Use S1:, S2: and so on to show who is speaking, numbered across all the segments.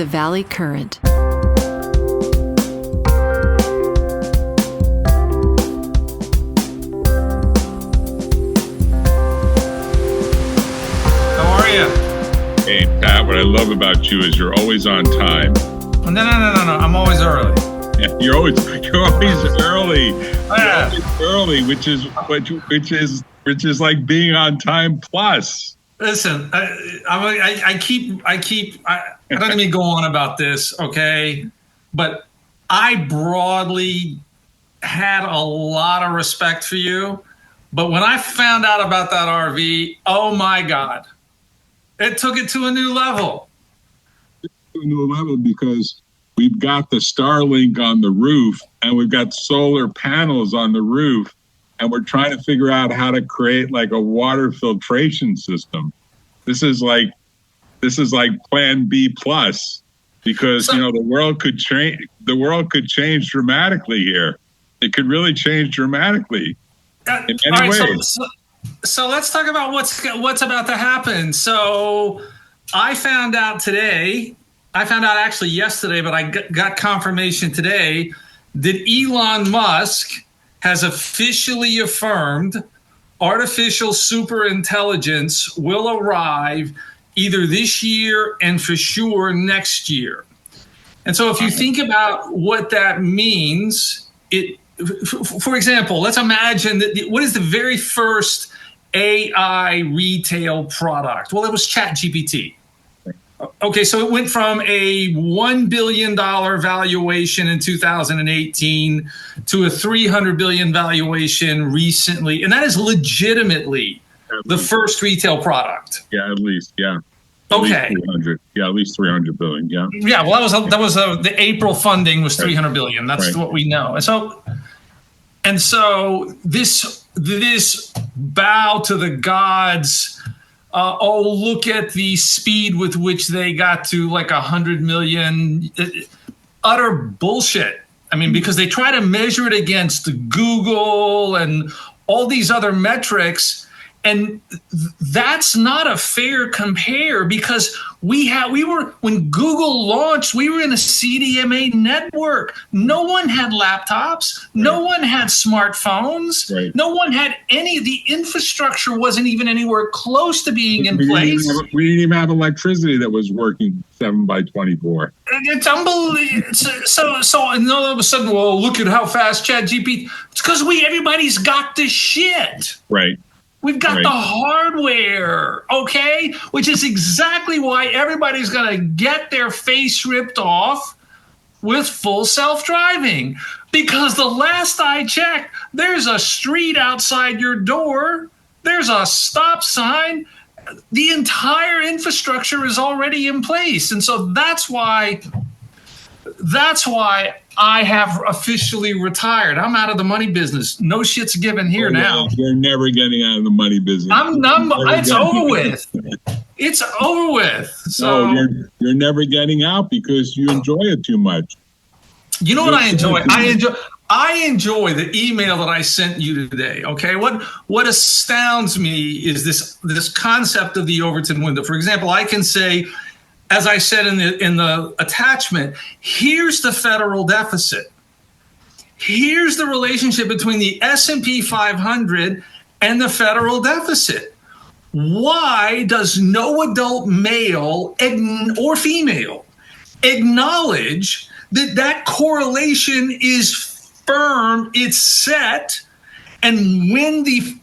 S1: the Valley Current.
S2: Hey, Pat, what I love about you is you're always on time.
S3: No. I'm always early.
S2: Yeah, you're always early.
S3: Oh, yeah.
S2: Early, which is like being on time plus.
S3: Listen, I don't even go on about this, okay? But I broadly had a lot of respect for you. But when I found out about that RV, oh my God. It took it to a new level.
S2: Because we've got the Starlink on the roof and we've got solar panels on the roof and we're trying to figure out how to create like a water filtration system. This is like Plan B plus, because the world could change. The world could change dramatically here. It could really change dramatically in many ways.
S3: So let's talk about what's about to happen. So I found out actually yesterday, but I got confirmation today that Elon Musk has officially affirmed artificial superintelligence will arrive either this year and for sure next year. And so if you think about what that means, for example, let's imagine that what is the very first AI retail product? Well, it was ChatGPT. Okay, so it went from a $1 billion valuation in 2018 to a $300 billion valuation recently. And that is legitimately the first retail product.
S2: Yeah, at least, yeah.
S3: Okay.
S2: At least 300 billion, yeah.
S3: Yeah, well, that was the April funding was 300 billion. That's what we know. And so this bow to the gods, look at the speed with which they got to like 100 million, utter bullshit. I mean, because they try to measure it against Google and all these other metrics. And that's not a fair compare, because when Google launched, we were in a CDMA network. No one had laptops. No one had smartphones. Right. No one had the infrastructure wasn't even anywhere close to being in place.
S2: We didn't even have electricity that was working 7x24.
S3: It's unbelievable. So and all of a sudden, well, look at how fast ChatGPT. It's because everybody's got the shit.
S2: Right.
S3: We've got the hardware, okay? Which is exactly why everybody's going to get their face ripped off with full self-driving. Because the last I checked, there's a street outside your door. There's a stop sign. The entire infrastructure is already in place. And so that's why I have officially retired. I'm out of the money business. No shit's given here now.
S2: You're never getting out of the money business.
S3: It's over with. It's over with. So
S2: you're never getting out because you enjoy it too much.
S3: You know what I enjoy? I enjoy the email that I sent you today. Okay, what astounds me is this concept of the Overton window. For example, I can say, as I said in the attachment, here's the federal deficit. Here's the relationship between the S&P 500 and the federal deficit. Why does no adult male or female acknowledge that correlation is firm, it's set, and when the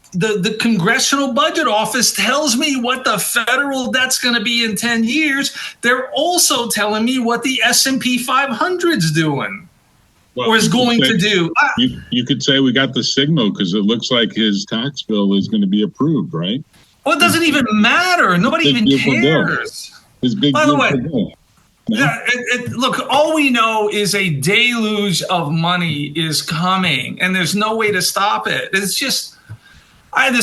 S3: Congressional Budget Office tells me what the federal debt's going to be in 10 years, they're also telling me what the S&P 500's doing or is going to do.
S2: You could say we got the signal because it looks like his tax bill is going to be approved, right?
S3: Well, it doesn't even matter. Nobody even cares.
S2: His big
S3: By the way,
S2: bill. No?
S3: Yeah, look, all we know is a deluge of money is coming, and there's no way to stop it. It's just... I had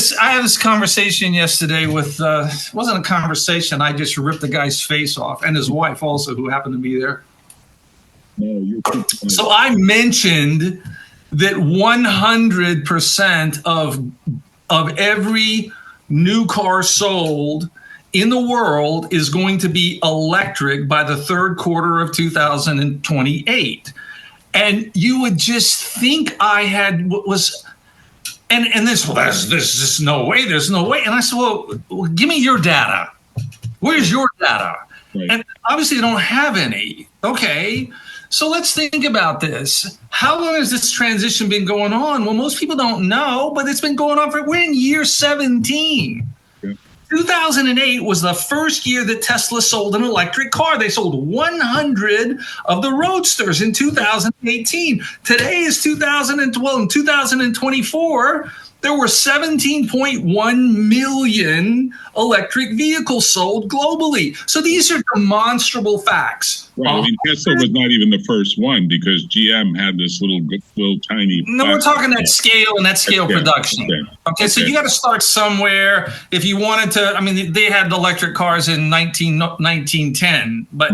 S3: this conversation yesterday with, it wasn't a conversation, I just ripped the guy's face off, and his wife also, who happened to be there. So I mentioned that 100% of every new car sold in the world is going to be electric by the third quarter of 2028. And you would just think I had was, and this, well, there's just no way, there's no way. And I said, well, give me your data. Where's your data? Right. And obviously, they don't have any. Okay, so let's think about this. How long has this transition been going on? Well, most people don't know, but it's been going on we're in year 17. 2008 was the first year that Tesla sold an electric car. They sold 100 of the Roadsters in 2018. Today is 2012. In 2024, there were 17.1 million electric vehicles sold globally. So these are demonstrable facts.
S2: Right. I mean, Tesla was not even the first one because GM had this little tiny.
S3: No, we're talking that scale and that scale production. Okay, so you got to start somewhere. If you wanted to, I mean, they had electric cars in 1910, but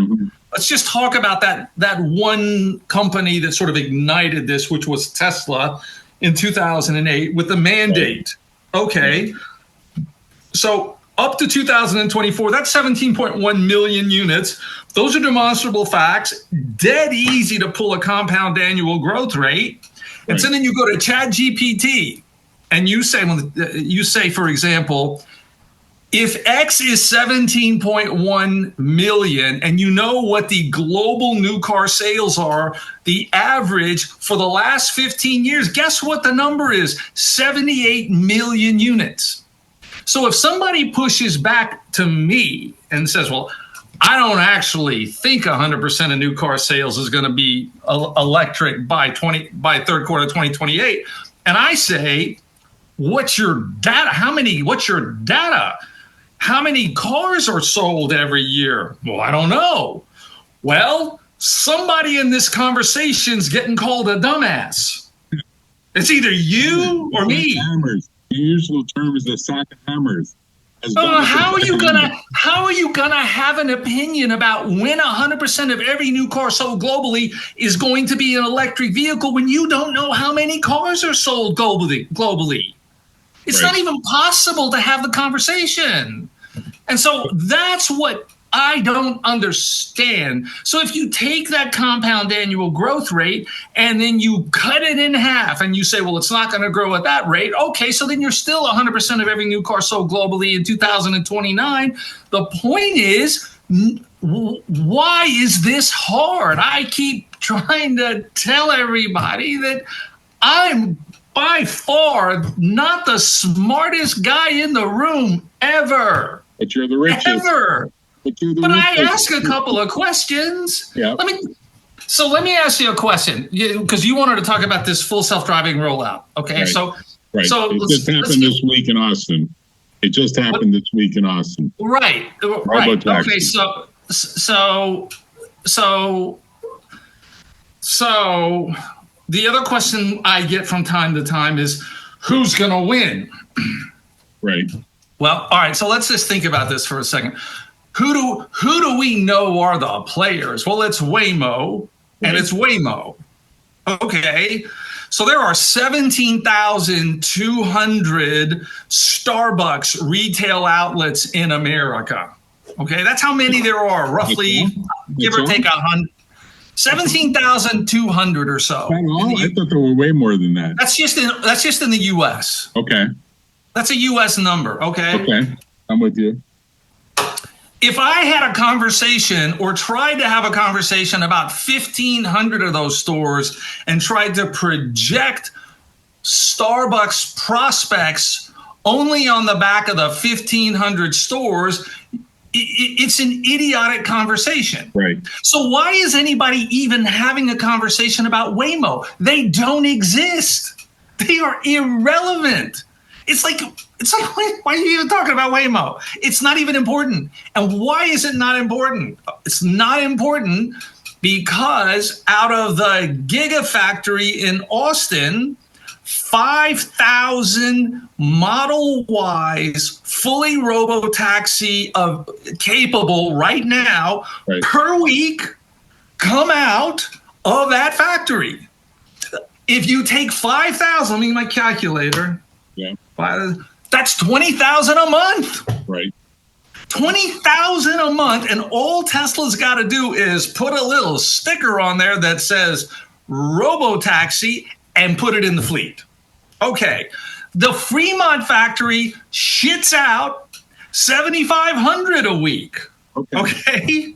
S3: let's just talk about that one company that sort of ignited this, which was Tesla in 2008 with the mandate. Okay, so up to 2024, that's 17.1 million units. Those are demonstrable facts, dead easy to pull a compound annual growth rate. And so then you go to ChatGPT and you say, for example, if X is 17.1 million and you know what the global new car sales are, the average for the last 15 years, guess what the number is? 78 million units. So if somebody pushes back to me and says, well, I don't actually think 100% of new car sales is going to be electric by third quarter 2028, and I say, what's your data? What's your data? How many cars are sold every year? Well, I don't know. Well, somebody in this conversation's getting called a dumbass. It's either you or me.
S2: Hammers. The usual term is the sack of hammers.
S3: How are you gonna have an opinion about when 100% of every new car sold globally is going to be an electric vehicle when you don't know how many cars are sold globally? It's not even possible to have the conversation. And so that's what I don't understand. So if you take that compound annual growth rate and then you cut it in half and you say, well, it's not going to grow at that rate. Okay, so then you're still 100% of every new car sold globally in 2029. The point is, why is this hard? I keep trying to tell everybody that I'm by far not the smartest guy in the room ever.
S2: But you're the richest.
S3: Ever. But I ask a couple of questions.
S2: Yeah.
S3: Let me ask you a question, because you wanted to talk about this full self-driving rollout. Okay,
S2: right.
S3: So
S2: it just happened this week in Austin. It just happened this week in Austin.
S3: Right.
S2: RoboTaxi.
S3: Okay. So the other question I get from time to time is, who's going to win?
S2: Right.
S3: Well, all right. So let's just think about this for a second. Who do we know are the players? Well, it's Waymo, and it's Waymo. Okay, so there are 17,200 Starbucks retail outlets in America. Okay, that's how many there are, roughly, give or take 100. 17,200 or so.
S2: I thought there were way more than that.
S3: That's just in the U.S.
S2: Okay.
S3: That's a U.S. number.
S2: Okay, I'm with you.
S3: If I had a conversation or tried to have a conversation about 1,500 of those stores and tried to project Starbucks prospects only on the back of the 1,500 stores, it's an idiotic conversation.
S2: Right.
S3: So why is anybody even having a conversation about Waymo? They don't exist. They are irrelevant. It's like, why are you even talking about Waymo? It's not even important. And why is it not important? It's not important because out of the Gigafactory in Austin, 5,000 Model Ys fully RoboTaxi capable right now per week come out of that factory. If you take 5,000, let me get my calculator.
S2: Yeah.
S3: That's 20,000 a month.
S2: Right.
S3: $20,000 a month, and all Tesla's got to do is put a little sticker on there that says RoboTaxi and put it in the fleet. Okay. The Fremont factory shits out $7,500 a week. Okay.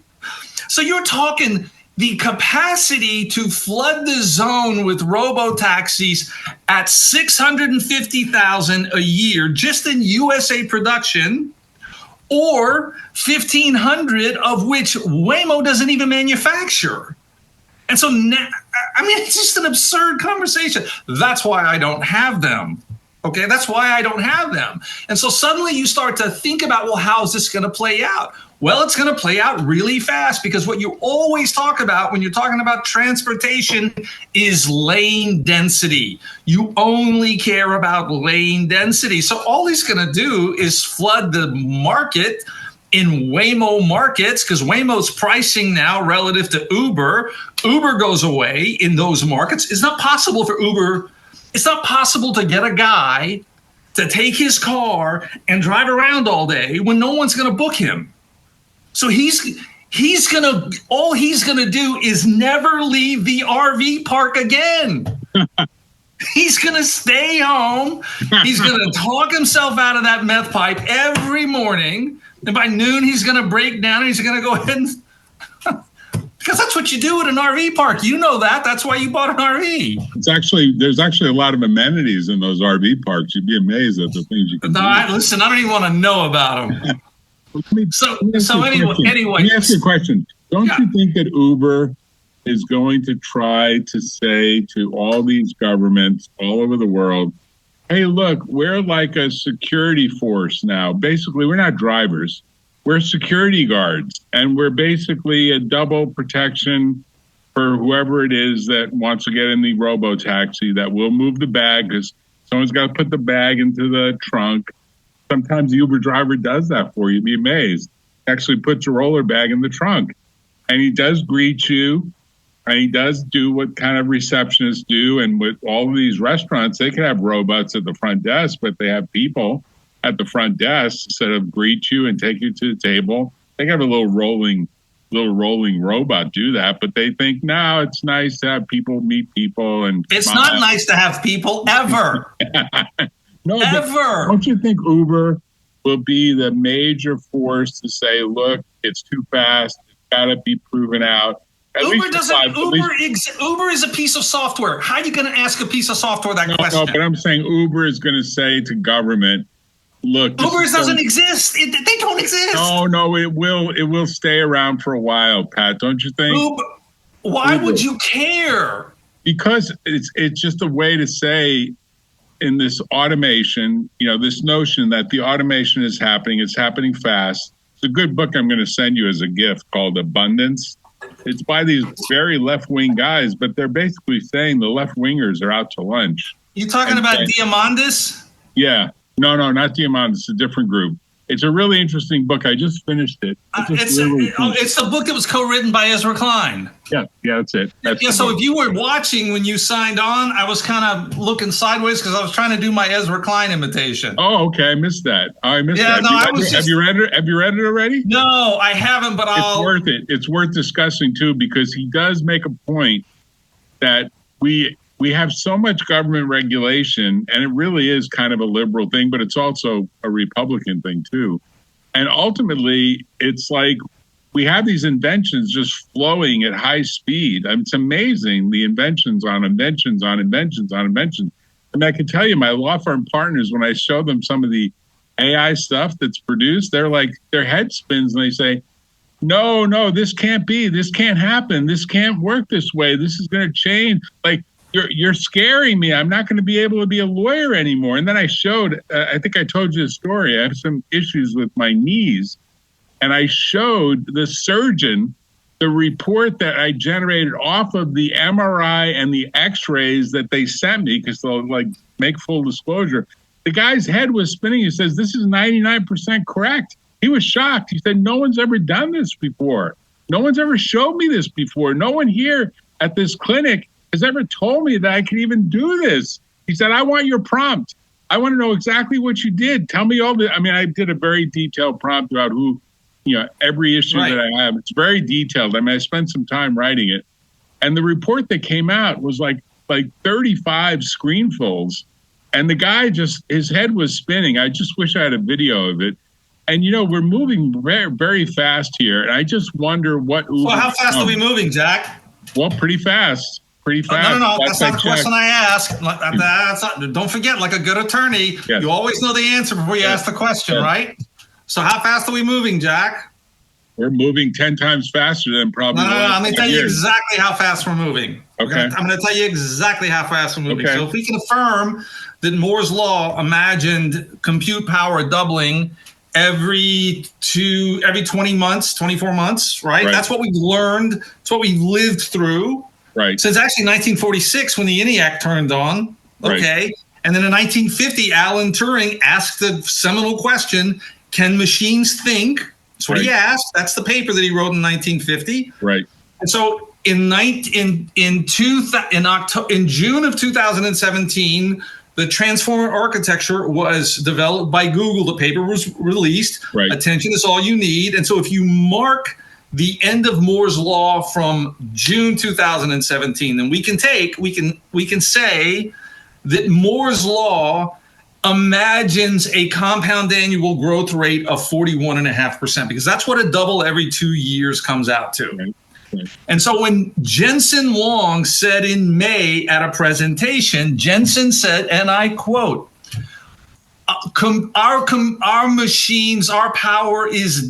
S3: So you're talking the capacity to flood the zone with robo-taxis at 650,000 a year just in USA production, or 1,500 of which Waymo doesn't even manufacture. And so now, it's just an absurd conversation. That's why I don't have them. Okay, that's why I don't have them. And so suddenly you start to think about, well, how is this going to play out? Well, it's going to play out really fast, because what you always talk about when you're talking about transportation is lane density. You only care about lane density. So all he's going to do is flood the market in Waymo markets, because Waymo's pricing now relative to Uber. Uber goes away in those markets. It's not possible for Uber. It's not possible to get a guy to take his car and drive around all day when no one's going to book him. So all he's gonna do is never leave the RV park again. He's gonna stay home. He's gonna talk himself out of that meth pipe every morning, and by noon he's gonna break down and he's gonna go ahead and because that's what you do at an RV park. You know that. That's why you bought an RV.
S2: There's actually a lot of amenities in those RV parks. You'd be amazed at the things you can do.
S3: Listen, I don't even want to know about them. Let me ask
S2: you a question. Don't you think that Uber is going to try to say to all these governments all over the world, hey, look, we're like a security force now. Basically, we're not drivers. We're security guards, and we're basically a double protection for whoever it is that wants to get in the robo-taxi, that will move the bag because someone's got to put the bag into the trunk. Sometimes the Uber driver does that for you. You'd be amazed. Actually puts a roller bag in the trunk. And he does greet you. And he does do what kind of receptionists do. And with all of these restaurants, they can have robots at the front desk, but they have people at the front desk instead of greet you and take you to the table. They can have a little rolling robot do that. But they think, no, it's nice to have people meet people. And
S3: it's not nice to have people ever.
S2: No,
S3: ever.
S2: Don't you think Uber will be the major force to say, look, it's too fast, it's got to be proven out?
S3: Uber is a piece of software. How are you going to ask a piece of software that question?
S2: No, but I'm saying Uber is going to say to government, look,
S3: Uber doesn't exist. They don't exist.
S2: No, it will stay around for a while, Pat. Don't you think?
S3: Why would you care?
S2: Because it's just a way to say, in this automation, this notion that the automation is happening, it's happening fast. It's a good book I'm going to send you as a gift called Abundance. It's by these very left-wing guys, but they're basically saying the left-wingers are out to lunch.
S3: You talking about Diamandis?
S2: Yeah. No, not Diamandis. It's a different group. It's a really interesting book. I just finished it.
S3: It's the book that was co-written by Ezra Klein.
S2: Yeah, that's it.
S3: So if you were watching when you signed on, I was kind of looking sideways because I was trying to do my Ezra Klein imitation.
S2: Oh, okay. I missed that. Have you read it? Have you read it already?
S3: No, I haven't, but
S2: It's worth it. It's worth discussing, too, because he does make a point that we have so much government regulation, and it really is kind of a liberal thing, but it's also a Republican thing, too. And ultimately, it's like we have these inventions just flowing at high speed. It's amazing, the inventions on inventions on inventions on inventions. And I can tell you, my law firm partners, when I show them some of the AI stuff that's produced, they're like, their head spins and they say, no, this can't be. This can't happen. This can't work this way. This is going to change. Like, you're scaring me. I'm not going to be able to be a lawyer anymore. And then I showed, I think I told you the story. I have some issues with my knees. And I showed the surgeon the report that I generated off of the MRI and the x-rays that they sent me, because they'll make full disclosure. The guy's head was spinning. He says, this is 99% correct. He was shocked. He said, no one's ever done this before. No one's ever showed me this before. No one here at this clinic has ever told me that I can even do this. He said, I want your prompt. I want to know exactly what you did. Tell me all the, I did a very detailed prompt about who every issue
S3: Right.
S2: that I have. It's very detailed. I mean, I spent some time writing it. And the report that came out was like 35 screenfuls. And the guy his head was spinning. I just wish I had a video of it. And, we're moving very, very fast here. And I just wonder what Uber...
S3: So how fast are we moving, Jack?
S2: Well, pretty fast. Pretty fast.
S3: No. That's not the question I asked. Don't forget, like a good attorney,
S2: Yes.
S3: you always know the answer before you ask the question, right? So how fast are we moving, Jack?
S2: We're moving 10 times faster than probably...
S3: No. I'm going to tell you
S2: years.
S3: exactly how fast we're moving.
S2: Okay.
S3: I'm going to tell you exactly how fast we're moving.
S2: Okay.
S3: So if we can affirm that Moore's law imagined compute power doubling every 20 months, 24 months, right? That's what we've learned. It's what we've lived through.
S2: Right.
S3: Since actually 1946 when the ENIAC turned on. Okay. Right. And then in 1950, Alan Turing asked the seminal question, can machines think? That's what he asked. That's the paper that he wrote in 1950.
S2: Right.
S3: And so in June of 2017, the transformer architecture was developed by Google. The paper was released. Right. Attention is all you need. And so if you mark the end of Moore's law from June 2017, then we can say that Moore's law imagines a compound annual growth rate of 41.5%, because that's what a double every 2 years comes out to. Right. And so when Jensen Huang said in May at a presentation, Jensen said, and I quote, our machines, our power is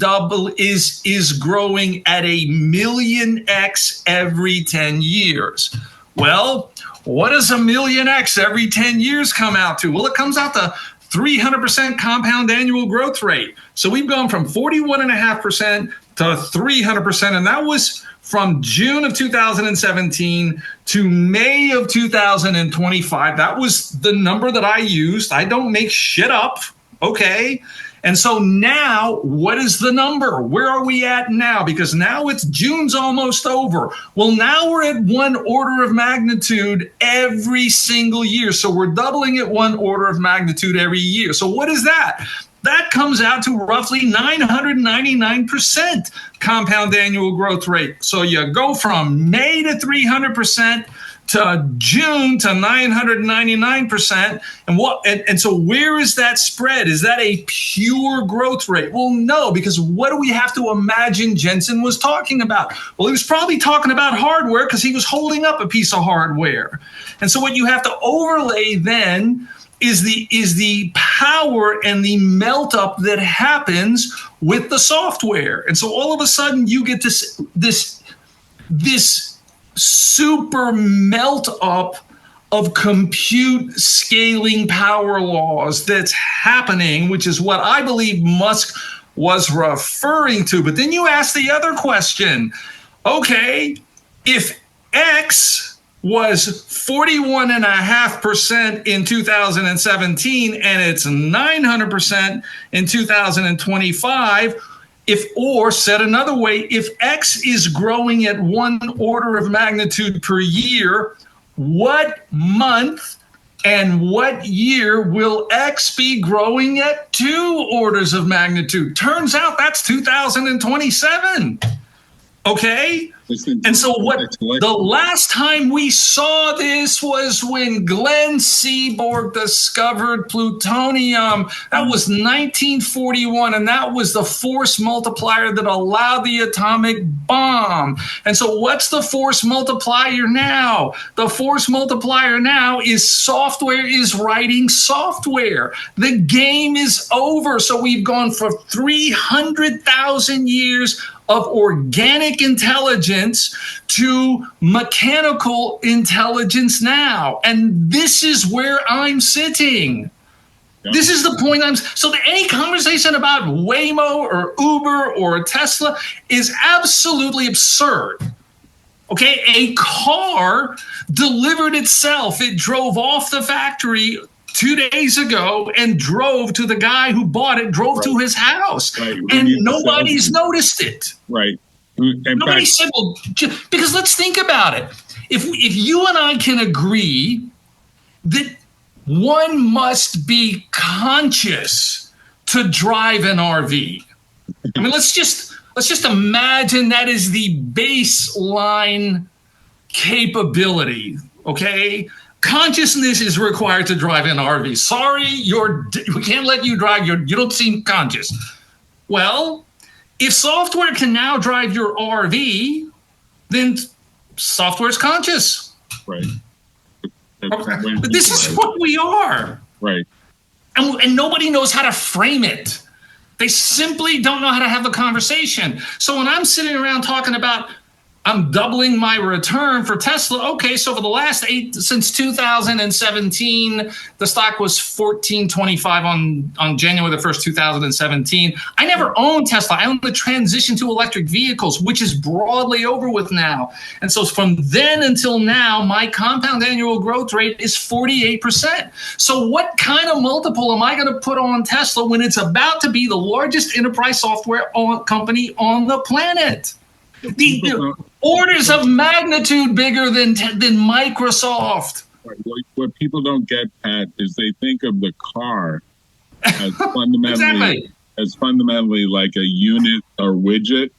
S3: growing at 1,000,000x every 10 years. Well, what does 1,000,000x every 10 years come out to? Well, it comes out to 300% compound annual growth rate. So we've gone from 41.5% to 300%, and that was from June of 2017 to May of 2025. That was the number that I used. I don't make shit up, okay? And so now, what is the number? Where are we at now? Because now June's almost over. Well, now we're at 1 order of magnitude every single year. So we're doubling it 1 order of magnitude every year. So what is that? That comes out to roughly 999% compound annual growth rate. So you go from May to 300% to June to 999%. And so where is that spread? Is that a pure growth rate? Well, no, because what do we have to imagine Jensen was talking about? Well, he was probably talking about hardware because he was holding up a piece of hardware. And so what you have to overlay then is the power and the melt up that happens with the software. And so all of a sudden you get this super melt up of compute scaling power laws that's happening, which is what I believe Musk was referring to. But then you ask the other question, okay, if X was 41.5% in 2017 and it's 900% in 2025, or said another way, if X is growing at 1 order of magnitude per year, what month and what year will X be growing at 2 orders of magnitude? Turns out that's 2027. Okay? And so the last time we saw this was when Glenn Seaborg discovered plutonium. That was 1941, and that was the force multiplier that allowed the atomic bomb. And so what's the force multiplier now? The force multiplier now is software is writing software. The game is over. So we've gone for 300,000 years of organic intelligence to mechanical intelligence now. And this is where I'm sitting. Yeah. This is the point so any conversation about Waymo or Uber or Tesla is absolutely absurd. Okay, a car delivered itself. It drove off the factory 2 days ago and drove to the guy who bought it, drove to his house. Right. And nobody's noticed it.
S2: Right.
S3: Nobody said, well, because let's think about it. If you and I can agree that one must be conscious to drive an RV. I mean, let's just Let's just imagine that is the baseline capability, okay? Consciousness is required to drive an RV. Sorry, we can't let you drive. You don't seem conscious. Well, if software can now drive your RV, then software is conscious.
S2: Right.
S3: Okay. But this is what we are.
S2: Right.
S3: And nobody knows how to frame it. They simply don't know how to have a conversation. So when I'm sitting around talking about I'm doubling my return for Tesla. Okay, so for the last since 2017, the stock was $14.25 on January the 1st, 2017. I never owned Tesla. I owned the transition to electric vehicles, which is broadly over with now. And so from then until now, my compound annual growth rate is 48%. So what kind of multiple am I going to put on Tesla when it's about to be the largest enterprise software company on the planet? The orders of magnitude bigger than Microsoft.
S2: What people don't get, Pat, is they think of the car as fundamentally like a unit or widget,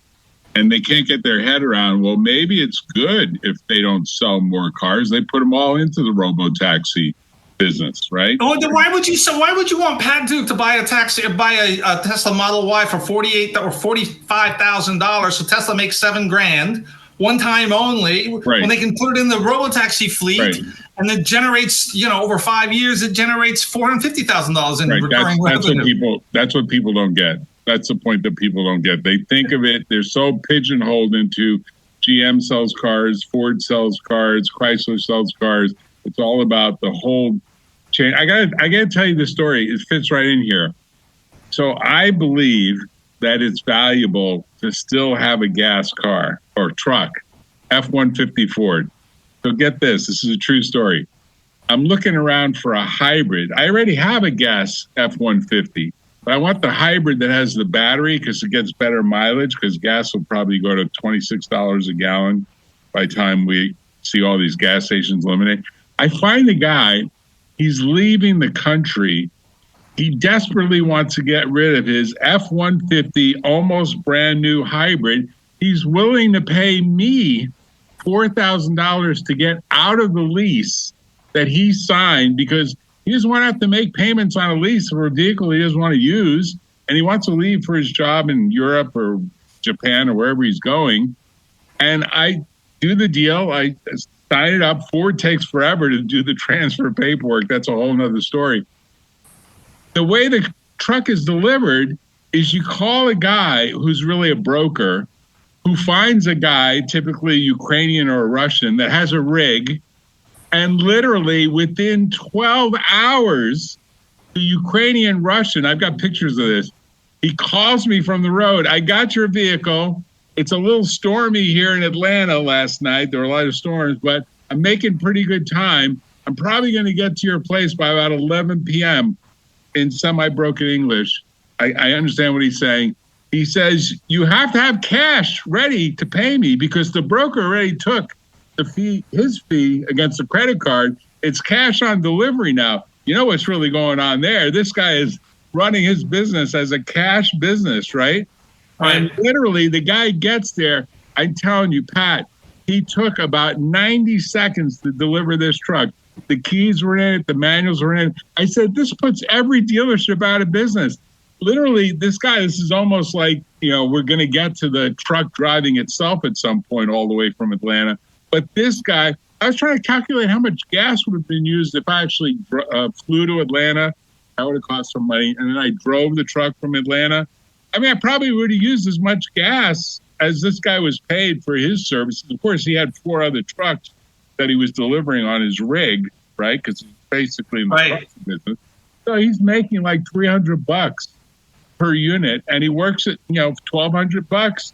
S2: and they can't get their head around, well, maybe it's good if they don't sell more cars. They put them all into the RoboTaxi business, right?
S3: Oh, then why would you want Pat Duke to buy a Tesla Model Y for $48,000 or $45,000? So Tesla makes $7,000 one time only, right, when they can put it in the RoboTaxi fleet, right, and it generates, over 5 years, it generates $450,000 in recurring revenue.
S2: That's what people don't get. That's the point that people don't get. They think of it, they're so pigeonholed into GM sells cars, Ford sells cars, Chrysler sells cars. It's all about the whole chain. I gotta tell you the story. It fits right in here. So I believe that it's valuable to still have a gas car or truck, F-150 Ford. So get this. This is a true story. I'm looking around for a hybrid. I already have a gas F-150, but I want the hybrid that has the battery because it gets better mileage, because gas will probably go to $26 a gallon by the time we see all these gas stations eliminate. I find a guy, he's leaving the country. He desperately wants to get rid of his F-150, almost brand new hybrid. He's willing to pay me $4,000 to get out of the lease that he signed, because he doesn't want to have to make payments on a lease for a vehicle he doesn't want to use. And he wants to leave for his job in Europe or Japan or wherever he's going. And I do the deal. I sign it up. Ford takes forever to do the transfer paperwork. That's a whole nother story. The way the truck is delivered is you call a guy who's really a broker, who finds a guy, typically Ukrainian or Russian, that has a rig, and literally within 12 hours, the Ukrainian Russian, I've got pictures of this, he calls me from the road. I got your vehicle. It's a little stormy here in Atlanta last night. There were a lot of storms, but I'm making pretty good time. I'm probably going to get to your place by about 11 p.m. in semi-broken English. I understand what he's saying. He says, you have to have cash ready to pay me because the broker already took his fee against the credit card. It's cash on delivery now. You know what's really going on there? This guy is running his business as a cash business, right? And literally, the guy gets there. I'm telling you, Pat, he took about 90 seconds to deliver this truck. The keys were in it. The manuals were in it. I said, this puts every dealership out of business. Literally, this is almost like, we're going to get to the truck driving itself at some point all the way from Atlanta. But this guy, I was trying to calculate how much gas would have been used if I actually flew to Atlanta. That would have cost some money. And then I drove the truck from Atlanta. I mean, I probably would have used as much gas as this guy was paid for his services. Of course, he had 4 other trucks that he was delivering on his rig, right? Because he's basically in the truck business. So he's making like $300 per unit, and he works at $1,200.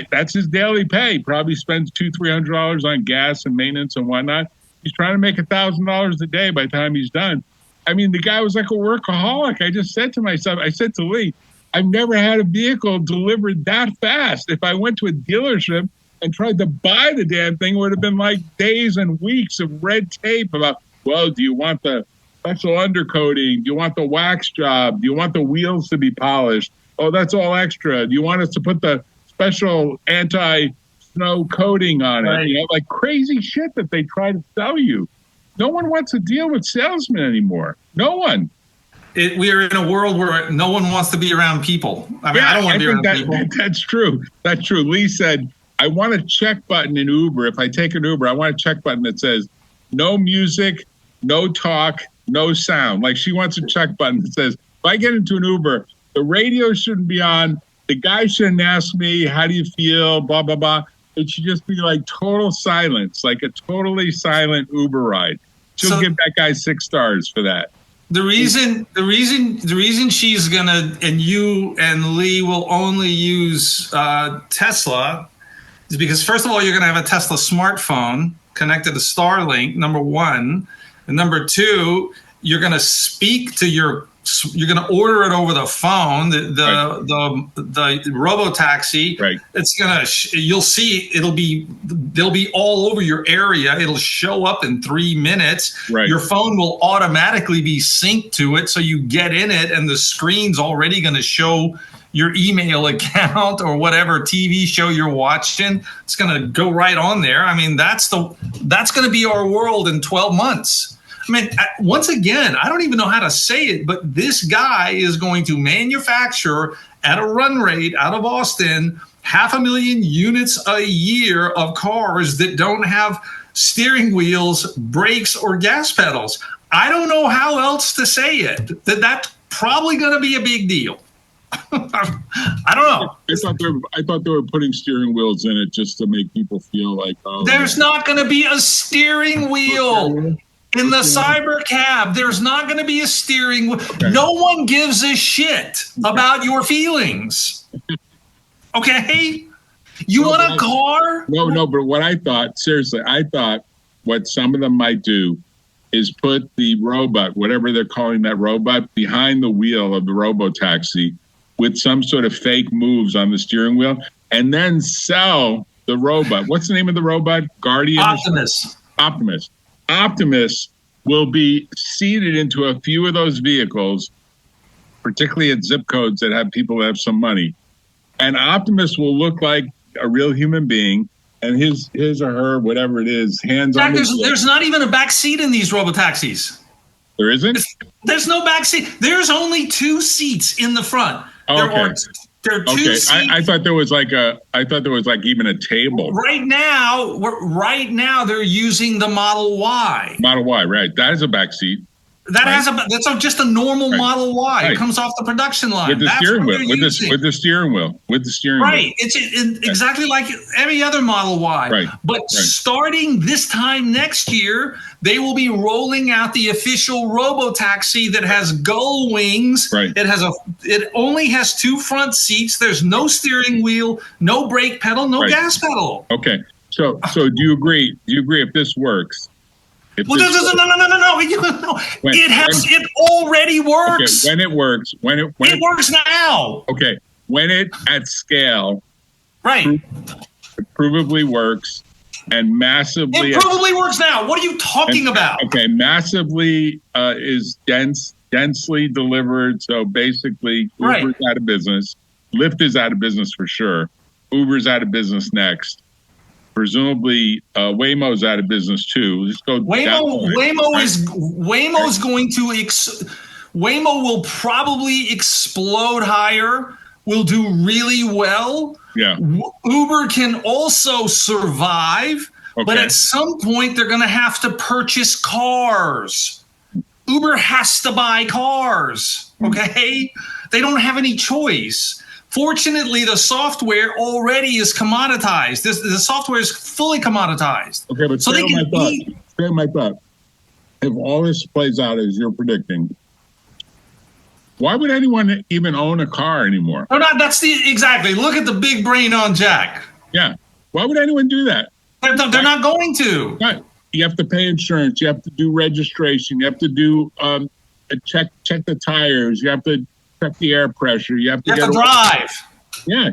S2: That's his daily pay. Probably spends $200-300 on gas and maintenance and whatnot. He's trying to make $1,000 a day by the time he's done. I mean, the guy was like a workaholic. I just said to myself, I said to Lee, I've never had a vehicle delivered that fast. If I went to a dealership and tried to buy the damn thing, it would have been like days and weeks of red tape about, well, do you want the special undercoating? Do you want the wax job? Do you want the wheels to be polished? Oh, that's all extra. Do you want us to put the special anti-snow coating on it.
S3: Right.
S2: Like crazy shit that they try to sell you. No one wants to deal with salesmen anymore. No one.
S3: We are in a world where no one wants to be around people. I mean, I don't want to be around people.
S2: That's true. That's true. Lee said, I want a check button in Uber. If I take an Uber, I want a check button that says no music, no talk, no sound. Like she wants a check button that says, if I get into an Uber, the radio shouldn't be on. The guy shouldn't ask me, how do you feel, blah, blah, blah. It should just be like total silence, like a totally silent Uber ride. She'll give that guy 6 stars for that.
S3: The reason she's gonna, and you and Lee will only use Tesla is because, first of all, you're gonna have a Tesla smartphone connected to Starlink, number one, and number two, you're gonna speak to you're gonna order it over the phone, the RoboTaxi.
S2: Right.
S3: It's gonna you'll see they'll be all over your area. It'll show up in 3 minutes.
S2: Right.
S3: Your phone will automatically be synced to it, so you get in it and the screen's already gonna show your email account or whatever TV show you're watching. It's gonna go right on there. I mean, that's gonna be our world in 12 months. I mean, once again, I don't even know how to say it, but this guy is going to manufacture at a run rate out of Austin 500,000 units a year of cars that don't have steering wheels, brakes, or gas pedals. I don't know how else to say it. That's probably going to be a big deal. I don't know.
S2: I thought they were putting steering wheels in it just to make people feel like,
S3: there's not going to be a steering wheel. In the cyber cab, there's not going to be a steering wheel. Okay. No one gives a shit about your feelings. Okay? You want a car?
S2: No, but what I thought what some of them might do is put the robot, whatever they're calling that robot, behind the wheel of the RoboTaxi with some sort of fake moves on the steering wheel, and then sell the robot. What's the name of the robot? Guardian? Optimus will be seated into a few of those vehicles, particularly at zip codes that have people that have some money. And Optimus will look like a real human being, and his or her, whatever it is, hands on.
S3: There's not even a back seat in these RoboTaxis.
S2: There isn't?
S3: There's no back seat. There's only 2 seats in the front.
S2: Okay.
S3: There are 2 seats.
S2: I thought there was like even a table.
S3: Right now they're using the Model Y.
S2: Model Y, right? That is a back seat.
S3: That's just a normal Model Y. Right. It comes off the production line.
S2: With the steering wheel. With the steering wheel.
S3: Right. It's exactly like every other Model Y.
S2: Right.
S3: But starting this time next year, they will be rolling out the official RoboTaxi that has gull wings.
S2: Right.
S3: It only has 2 front seats. There's no steering wheel, no brake pedal, no gas pedal.
S2: Okay. So do you agree? Do you agree if this works?
S3: No. It already works.
S2: Okay, when it works,
S3: it works now.
S2: Okay, when it at scale,
S3: right,
S2: provably works, and massively.
S3: It provably works now. What are you talking about?
S2: Okay, massively is densely delivered. So basically, Uber's out of business. Lyft is out of business for sure. Uber's out of business next. Presumably, Waymo's out of business too.
S3: Waymo will probably explode higher. Will do really well.
S2: Yeah.
S3: Uber can also survive, but at some point they're going to have to purchase cars. Uber has to buy cars. Okay, they don't have any choice. Fortunately, the software already is commoditized. The software is fully commoditized.
S2: Okay, but stay on my thought. If all this plays out as you're predicting, why would anyone even own a car anymore?
S3: Exactly. Look at the big brain on Jack.
S2: Yeah. Why would anyone do that?
S3: They're not going to.
S2: Right. You have to pay insurance. You have to do registration. You have to do check the tires. You have to check the air pressure. You have to
S3: drive.
S2: Yeah.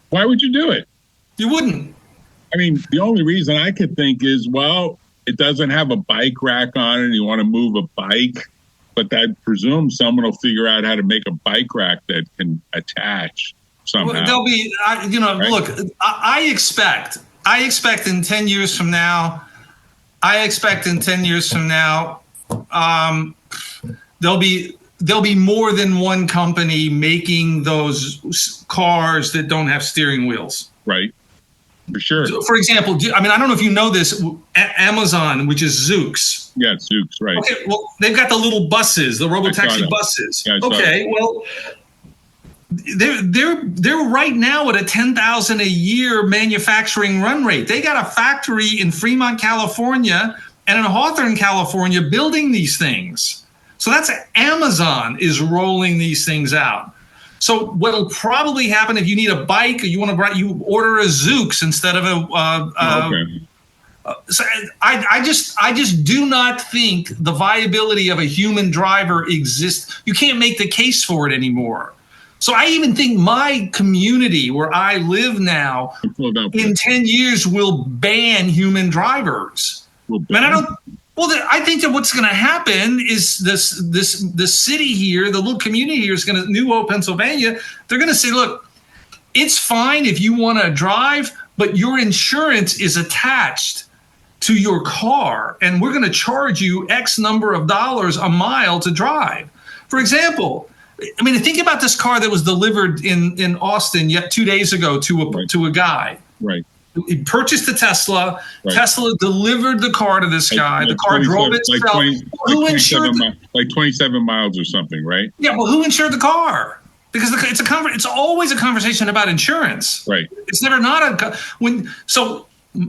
S2: Why would you do it?
S3: You wouldn't.
S2: I mean, the only reason I could think is, well, it doesn't have a bike rack on it and you want to move a bike. But I presume someone will figure out how to make a bike rack that can attach somehow.
S3: There'll be, right? Look, I expect in 10 years from now, there'll be more than one company making those cars that don't have steering wheels.
S2: Right. For sure.
S3: For example, I don't know if you know this, Amazon, which is Zoox.
S2: Yeah, Zoox, right.
S3: Okay, well, they've got the little buses, the RoboTaxi buses.
S2: Yeah,
S3: okay, well, they're right now at a 10,000 a year manufacturing run rate. They got a factory in Fremont, California, and in Hawthorne, California, building these things. So that's Amazon is rolling these things out. So what'll probably happen if you need a bike or you order a Zoox instead of
S2: okay.
S3: So I just do not think the viability of a human driver exists. You can't make the case for it anymore. So I even think my community where I live now in 10 years will ban human drivers. I think that what's going to happen is this city here, the little community here is going to, New Hope, Pennsylvania, they're going to say, look, it's fine if you want to drive, but your insurance is attached to your car, and we're going to charge you X number of dollars a mile to drive. For example, think about this car that was delivered in Austin 2 days ago to a guy.
S2: Right.
S3: He purchased a Tesla. Right. Tesla delivered the car to this guy. The car drove itself. Who insured?
S2: Like 27 miles or something, right?
S3: Yeah. Well, who insured the car? Because it's always a conversation about insurance.
S2: Right.
S3: It's never not So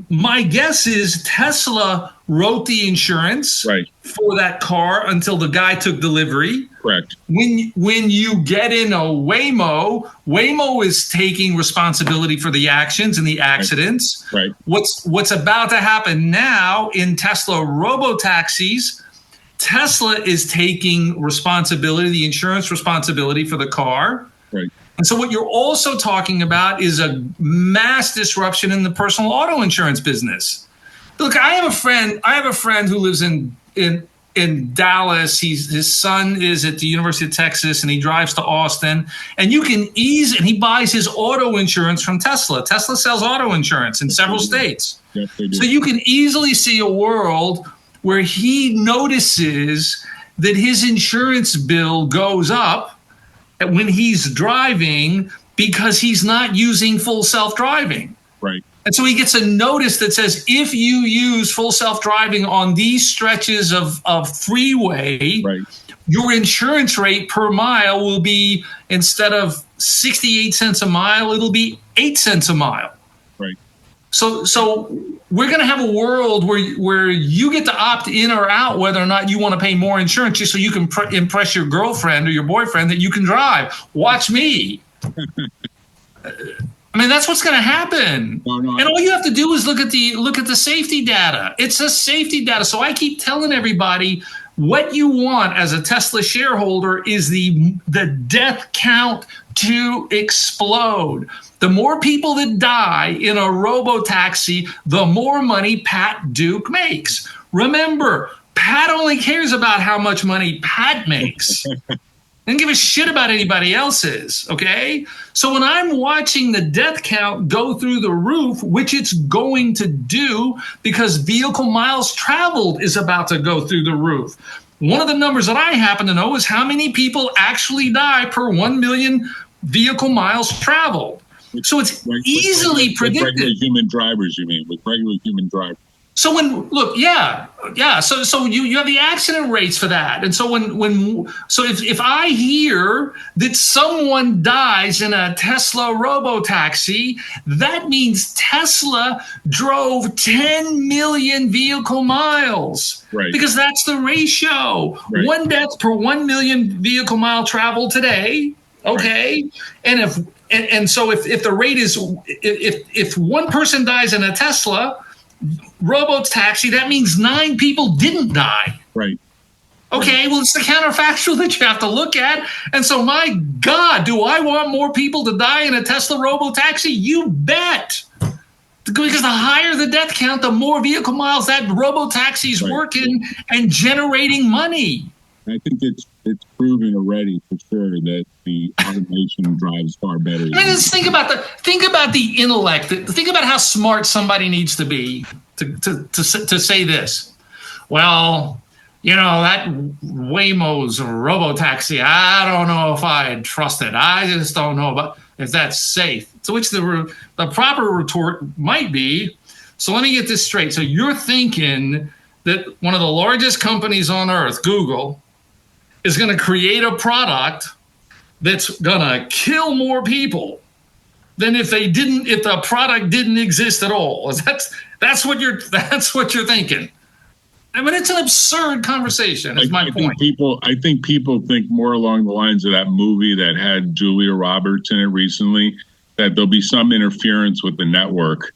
S3: my guess is Tesla wrote the insurance for that car until the guy took delivery.
S2: Correct.
S3: When you get in a Waymo is taking responsibility for the actions and the accidents.
S2: Right.
S3: What's about to happen now in Tesla RoboTaxis, Tesla is taking responsibility, the insurance responsibility for the car.
S2: Right.
S3: And so what you're also talking about is a mass disruption in the personal auto insurance business. Look, I have a friend who lives in Dallas. His son is at the University of Texas, and he drives to Austin. And you can and he buys his auto insurance from Tesla. Tesla sells auto insurance in several states.
S2: Yes, they do.
S3: So you can easily see a world where he notices that his insurance bill goes up when he's driving because he's not using full self-driving.
S2: Right.
S3: And so he gets a notice that says, if you use full self-driving on these stretches of freeway, your insurance rate per mile will be, instead of 68 cents a mile, it'll be 8 cents a mile.
S2: Right.
S3: So we're going to have a world where you get to opt in or out whether or not you want to pay more insurance just so you can impress your girlfriend or your boyfriend that you can drive. Watch me. That's what's going to happen. No, and all you have to do is look at the safety data. It's a safety data. So I keep telling everybody, what you want as a Tesla shareholder is the death count to explode. The more people that die in a RoboTaxi, the more money Pat Duke makes. Remember, Pat only cares about how much money Pat makes. Doesn't give a shit about anybody else's, okay? So when I'm watching the death count go through the roof, which it's going to do because vehicle miles traveled is about to go through the roof. One of the numbers that I happen to know is how many people actually die per 1 million vehicle miles traveled. So it's easily predicted.
S2: With regular human drivers, you mean? With regular human drivers.
S3: So So you have the accident rates for that, and so if I hear that someone dies in a Tesla RoboTaxi, that means Tesla drove 10 million vehicle miles, because that's the ratio. One death per 1 million vehicle mile traveled today. Okay, and so if the rate is if one person dies in a Tesla RoboTaxi, that means 9 people didn't die.
S2: Right.
S3: Okay, well, it's the counterfactual that you have to look at. And so, my God, do I want more people to die in a Tesla RoboTaxi? You bet. Because the higher the death count, the more vehicle miles that RoboTaxi is working and generating money.
S2: I think it's it's proven already for sure that the automation drives far better.
S3: I mean, just think about the intellect. Think about how smart somebody needs to be to say this. Well, that Waymo's RoboTaxi, I don't know if I'd trust it. I just don't know about if that's safe. To which the proper retort might be, so let me get this straight. So you're thinking that one of the largest companies on earth, Google, is going to create a product that's going to kill more people than if the product didn't exist at all. That's what you're thinking. I mean, it's an absurd conversation. Is my point.
S2: I think people think more along the lines of that movie that had Julia Roberts in it recently, that there'll be some interference with the network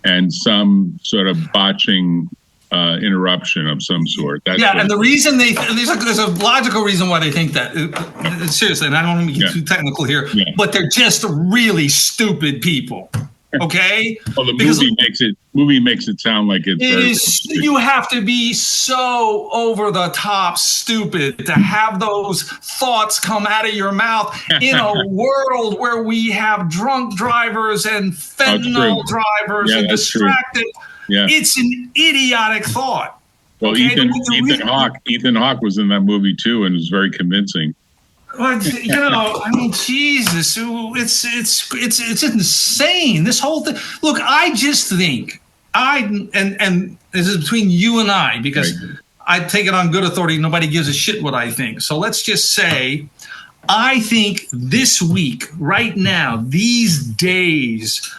S2: and some sort of botching interruption of some sort.
S3: And the reason there's a logical reason why they think that. Seriously, and I don't want to get too technical here, but they're just really stupid people. Okay.
S2: Well, the movie makes it sound like it's.
S3: You have to be so over the top stupid to have those thoughts come out of your mouth in a world where we have drunk drivers and fentanyl drivers and distracted. Yeah. It's an idiotic thought.
S2: Well, okay? Ethan Hawke was in that movie too, and it was very convincing.
S3: But I mean, Jesus, it's insane. This whole thing. Look, I just think and this is between you and I, because I take it on good authority. Nobody gives a shit what I think. So let's just say, I think this week, right now, these days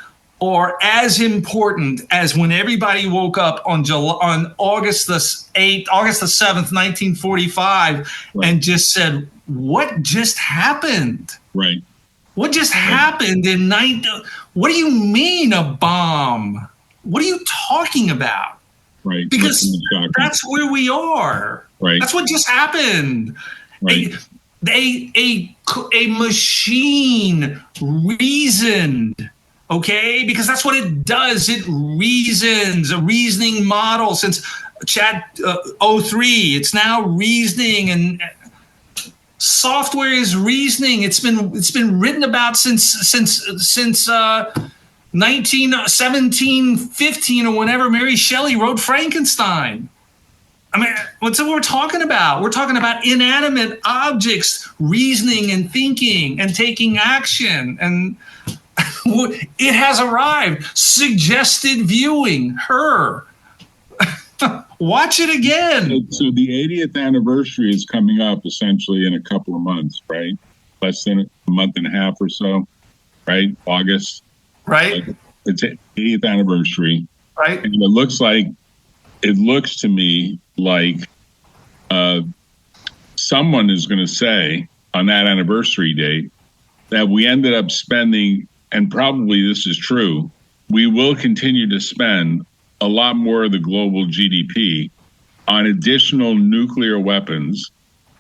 S3: are as important as when everybody woke up on August the 7th, 1945, and just said, what just happened?
S2: Right.
S3: What just happened in what do you mean a bomb? What are you talking about?
S2: Right.
S3: Because that's where we are.
S2: Right.
S3: That's what just happened. Right. A machine reasoned. Okay, because that's what it does. It reasons, a reasoning model since Chat 03. It's now reasoning, and software is reasoning. It's been written about since 1715 or whenever Mary Shelley wrote Frankenstein. I mean, what's what we're talking about? We're talking about inanimate objects reasoning and thinking and taking action, and it has arrived. Suggested viewing. Her. Watch it again.
S2: So the 80th anniversary is coming up essentially in a couple of months, right? Less than a month and a half or so, right? August.
S3: Right.
S2: It's 80th anniversary.
S3: Right.
S2: And it looks to me like someone is going to say on that anniversary date that we ended up spending, and probably this is true, we will continue to spend a lot more of the global GDP on additional nuclear weapons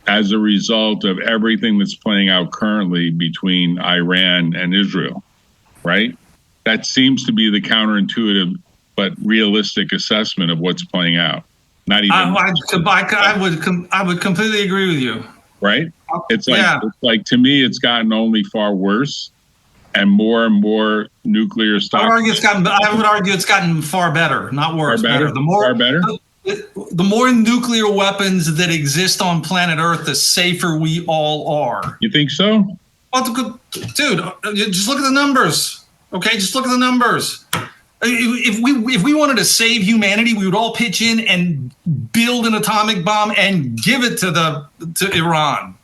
S2: as a result of everything that's playing out currently between Iran and Israel, right? That seems to be the counterintuitive but realistic assessment of what's playing out. Not even.
S3: I would completely agree with you.
S2: Right? It's like to me, it's gotten only far worse, and more nuclear stuff.
S3: I would argue it's gotten far better, not worse.
S2: Far better.
S3: The more nuclear weapons that exist on planet Earth, the safer we all are.
S2: You think so?
S3: Well, dude, just look at the numbers. Okay, just look at the numbers. If we wanted to save humanity, we would all pitch in and build an atomic bomb and give it to Iran.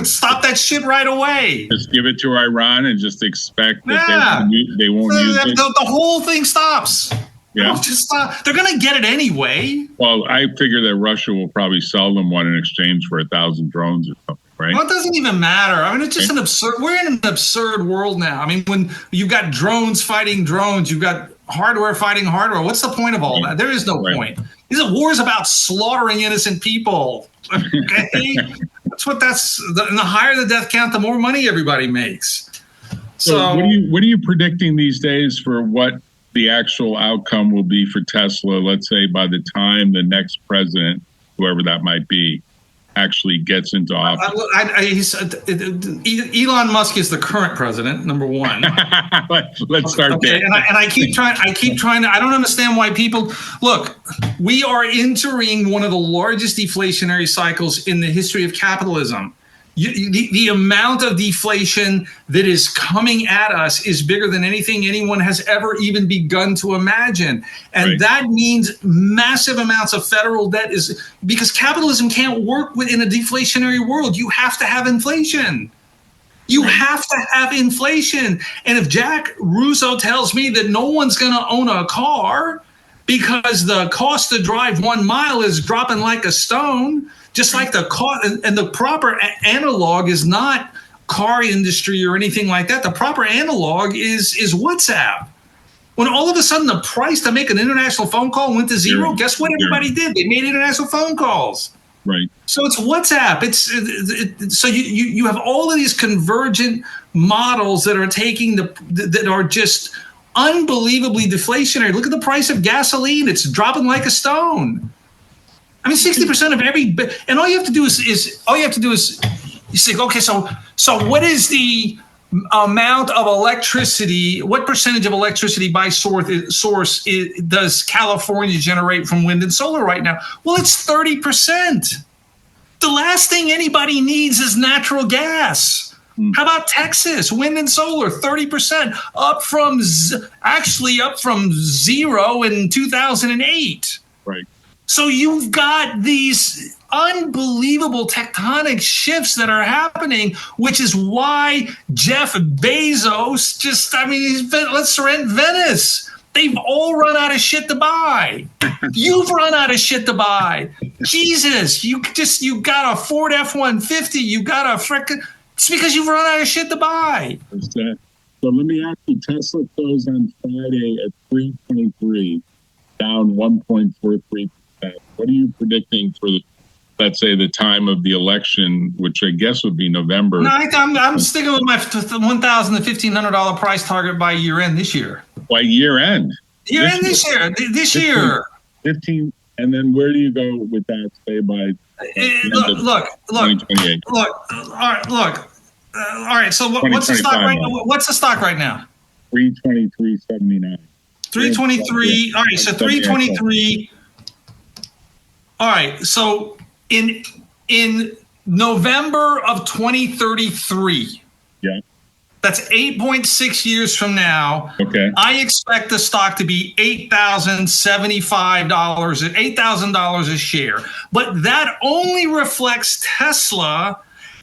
S3: Stop that shit right away.
S2: Just give it to Iran and just expect that they won't use it.
S3: The whole thing stops.
S2: Yeah.
S3: Just stop. They're going to get it anyway.
S2: Well, I figure that Russia will probably sell them one in exchange for 1,000 drones or something, right?
S3: Well, it doesn't even matter. I mean, it's just an absurd. We're in an absurd world now. I mean, when you've got drones fighting drones, you've got hardware fighting hardware. What's the point of all that? There is no point. These are wars about slaughtering innocent people. Okay, and the higher the death count, the more money everybody makes. So
S2: what are you predicting these days for what the actual outcome will be for Tesla? Let's say by the time the next president, whoever that might be, actually gets into office.
S3: Elon Musk is the current president, number one.
S2: Let's start there.
S3: And I keep trying to. I don't understand why people look. We are entering one of the largest deflationary cycles in the history of capitalism. The amount of deflation that is coming at us is bigger than anything anyone has ever even begun to imagine. And that means massive amounts of federal debt is because capitalism can't work within a deflationary world. You have to have inflation. You have to have inflation. And if Jack Russo tells me that no one's going to own a car because the cost to drive 1 mile is dropping like a stone, just like the cost, and the proper analog is not car industry or anything like that. The proper analog is WhatsApp. When all of a sudden the price to make an international phone call went to zero, guess what everybody did? They made international phone calls.
S2: Right.
S3: So it's WhatsApp. So you have all of these convergent models that are that are just unbelievably deflationary. Look at the price of gasoline; it's dropping like a stone. I mean, 60% of every, and all you have to do is you say, okay, so what is the amount of electricity? What percentage of electricity by source does California generate from wind and solar right now? Well, it's 30%. The last thing anybody needs is natural gas. How about Texas? Wind and solar, 30%, up from zero in 2008.
S2: Right.
S3: So you've got these unbelievable tectonic shifts that are happening, which is why Jeff Bezos let's rent Venice. They've all run out of shit to buy. You've run out of shit to buy. Jesus, you got a Ford F-150. You got a frickin', it's because you've run out of shit to buy.
S2: So let me ask you, Tesla closed on Friday at 323, down 1.43%. What are you predicting for, let's say, the time of the election, which I guess would be November?
S3: No, I'm sticking with my $1,000 to $1,500 price target by year end this year.
S2: By year end?
S3: This year.
S2: 15, and then where do you go with that, say, by
S3: look.
S2: 2028?
S3: Look. All right. So what's the stock right now? What's the stock right now?
S2: 323.79.
S3: 323. All right. So 323. All right. So in November of 2033.
S2: Yeah.
S3: That's 8.6 years from now.
S2: Okay.
S3: I expect the stock to be $8,075, $8,000 a share. But that only reflects Tesla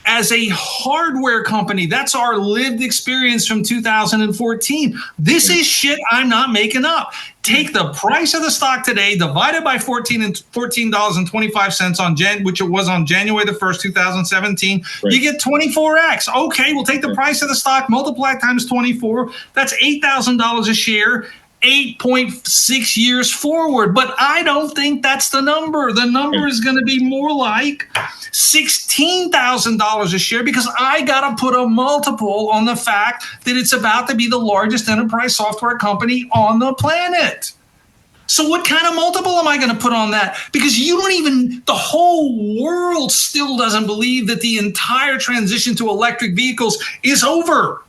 S3: as a hardware company. That's our lived experience from 2014. This is shit I'm not making up. Take the price of the stock today, divided by $14.25 on which it was on January the 1st, 2017. Right. You get 24x. Okay, we'll take the price of the stock, multiply it times 24. That's $8,000 a share. 8.6 years forward, but I don't think that's the number. The number is going to be more like $16,000 a share, because I got to put a multiple on the fact that it's about to be the largest enterprise software company on the planet. So what kind of multiple am I going to put on that? Because the whole world still doesn't believe that the entire transition to electric vehicles is over.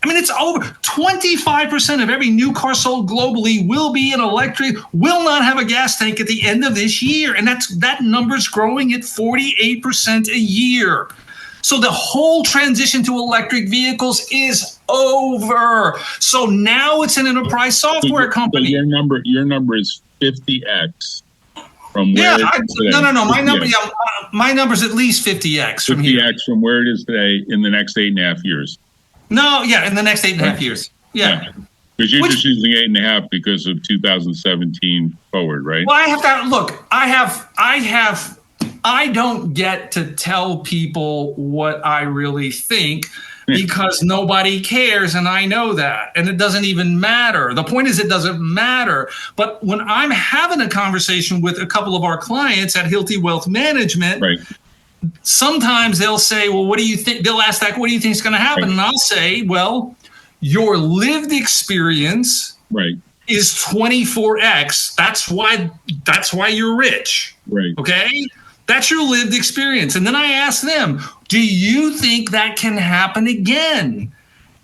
S3: I mean, it's over. 25% of every new car sold globally will be an electric, will not have a gas tank at the end of this year. And that number's growing at 48% a year. So the whole transition to electric vehicles is over. So now it's an enterprise software company.
S2: So your number is 50x from where it is today.
S3: No. My number's at least 50x from here.
S2: 50x from where it is today in the next 8.5 years.
S3: No, in the next 8.5 years. Yeah.
S2: Because you're just using 8.5 because of 2017 forward, right?
S3: Well, I don't get to tell people what I really think because nobody cares, and I know that. And it doesn't even matter. The point is, it doesn't matter. But when I'm having a conversation with a couple of our clients at Hilti Wealth Management,
S2: right,
S3: sometimes they'll say, well, what do you think? They'll ask that, what do you think is going to happen? Right. And I'll say, well, your lived experience is 24x. That's why you're rich.
S2: Right.
S3: Okay. That's your lived experience. And then I asked them, do you think that can happen again?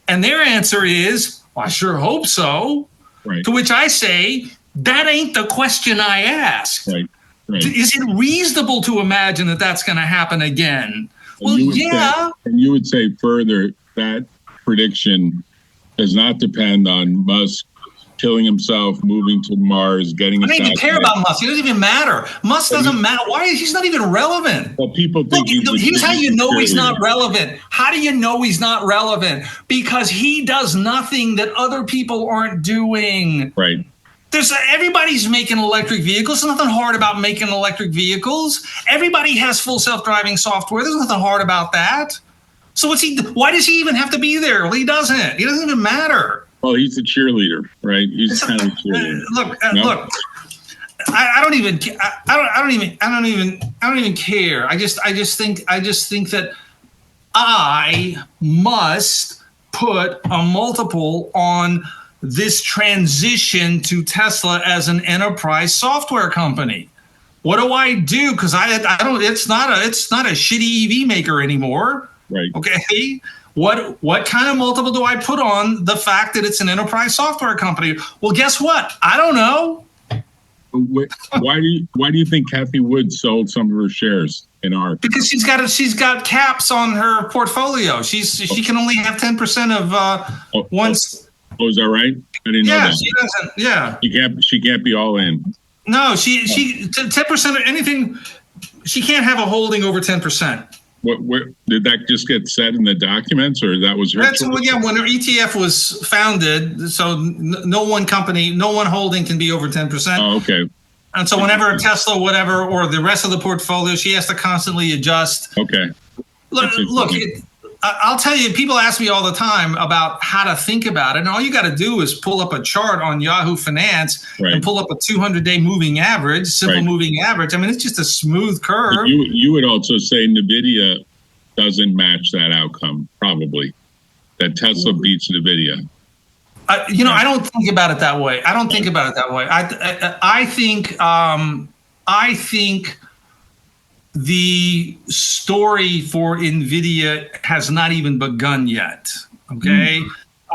S3: And their answer is, well, I sure hope so.
S2: Right.
S3: To which I say, that ain't the question I asked.
S2: Right. Right.
S3: Is it reasonable to imagine that that's going to happen again? Well, yeah.
S2: And you would say further that prediction does not depend on Musk killing himself, moving to Mars, getting.
S3: I don't even care about Musk. It doesn't even matter. Musk doesn't matter. Why? He's not even relevant.
S2: Well, people think
S3: here's how you know he's not relevant. How do you know he's not relevant? Because he does nothing that other people aren't doing.
S2: Right.
S3: Everybody's making electric vehicles. There's nothing hard about making electric vehicles. Everybody has full self-driving software. There's nothing hard about that. So why does he even have to be there? Well, he doesn't. It doesn't even matter.
S2: Well, he's a cheerleader, right? He's kind of a cheerleader.
S3: Look. I don't even care. I just think that I must put a multiple on this transition to Tesla as an enterprise software company. What do I do? Because I don't. It's not a shitty EV maker anymore.
S2: Right. Okay.
S3: What kind of multiple do I put on the fact that it's an enterprise software company? Well, guess what? I don't know.
S2: Why do you think Kathy Wood sold some of her shares in ARK?
S3: Because she's got caps on her portfolio. She can only have 10% of once.
S2: Oh, is that right? I didn't know that.
S3: She doesn't. Yeah.
S2: She can't be all in.
S3: No, she 10% of anything. She can't have a holding over 10%.
S2: What did that just get said in the documents, or that was her?
S3: When her ETF was founded, so no one holding can be over 10%.
S2: Oh, okay.
S3: And so whenever Tesla, whatever, or the rest of the portfolio, she has to constantly adjust.
S2: Okay.
S3: Look, I'll tell you, people ask me all the time about how to think about it. And all you got to do is pull up a chart on Yahoo Finance and pull up a 200-day moving average, moving average. I mean, it's just a smooth curve.
S2: You would also say NVIDIA doesn't match that outcome, probably, that Tesla beats NVIDIA.
S3: I don't think about it that way. I think the story for NVIDIA has not even begun yet, okay?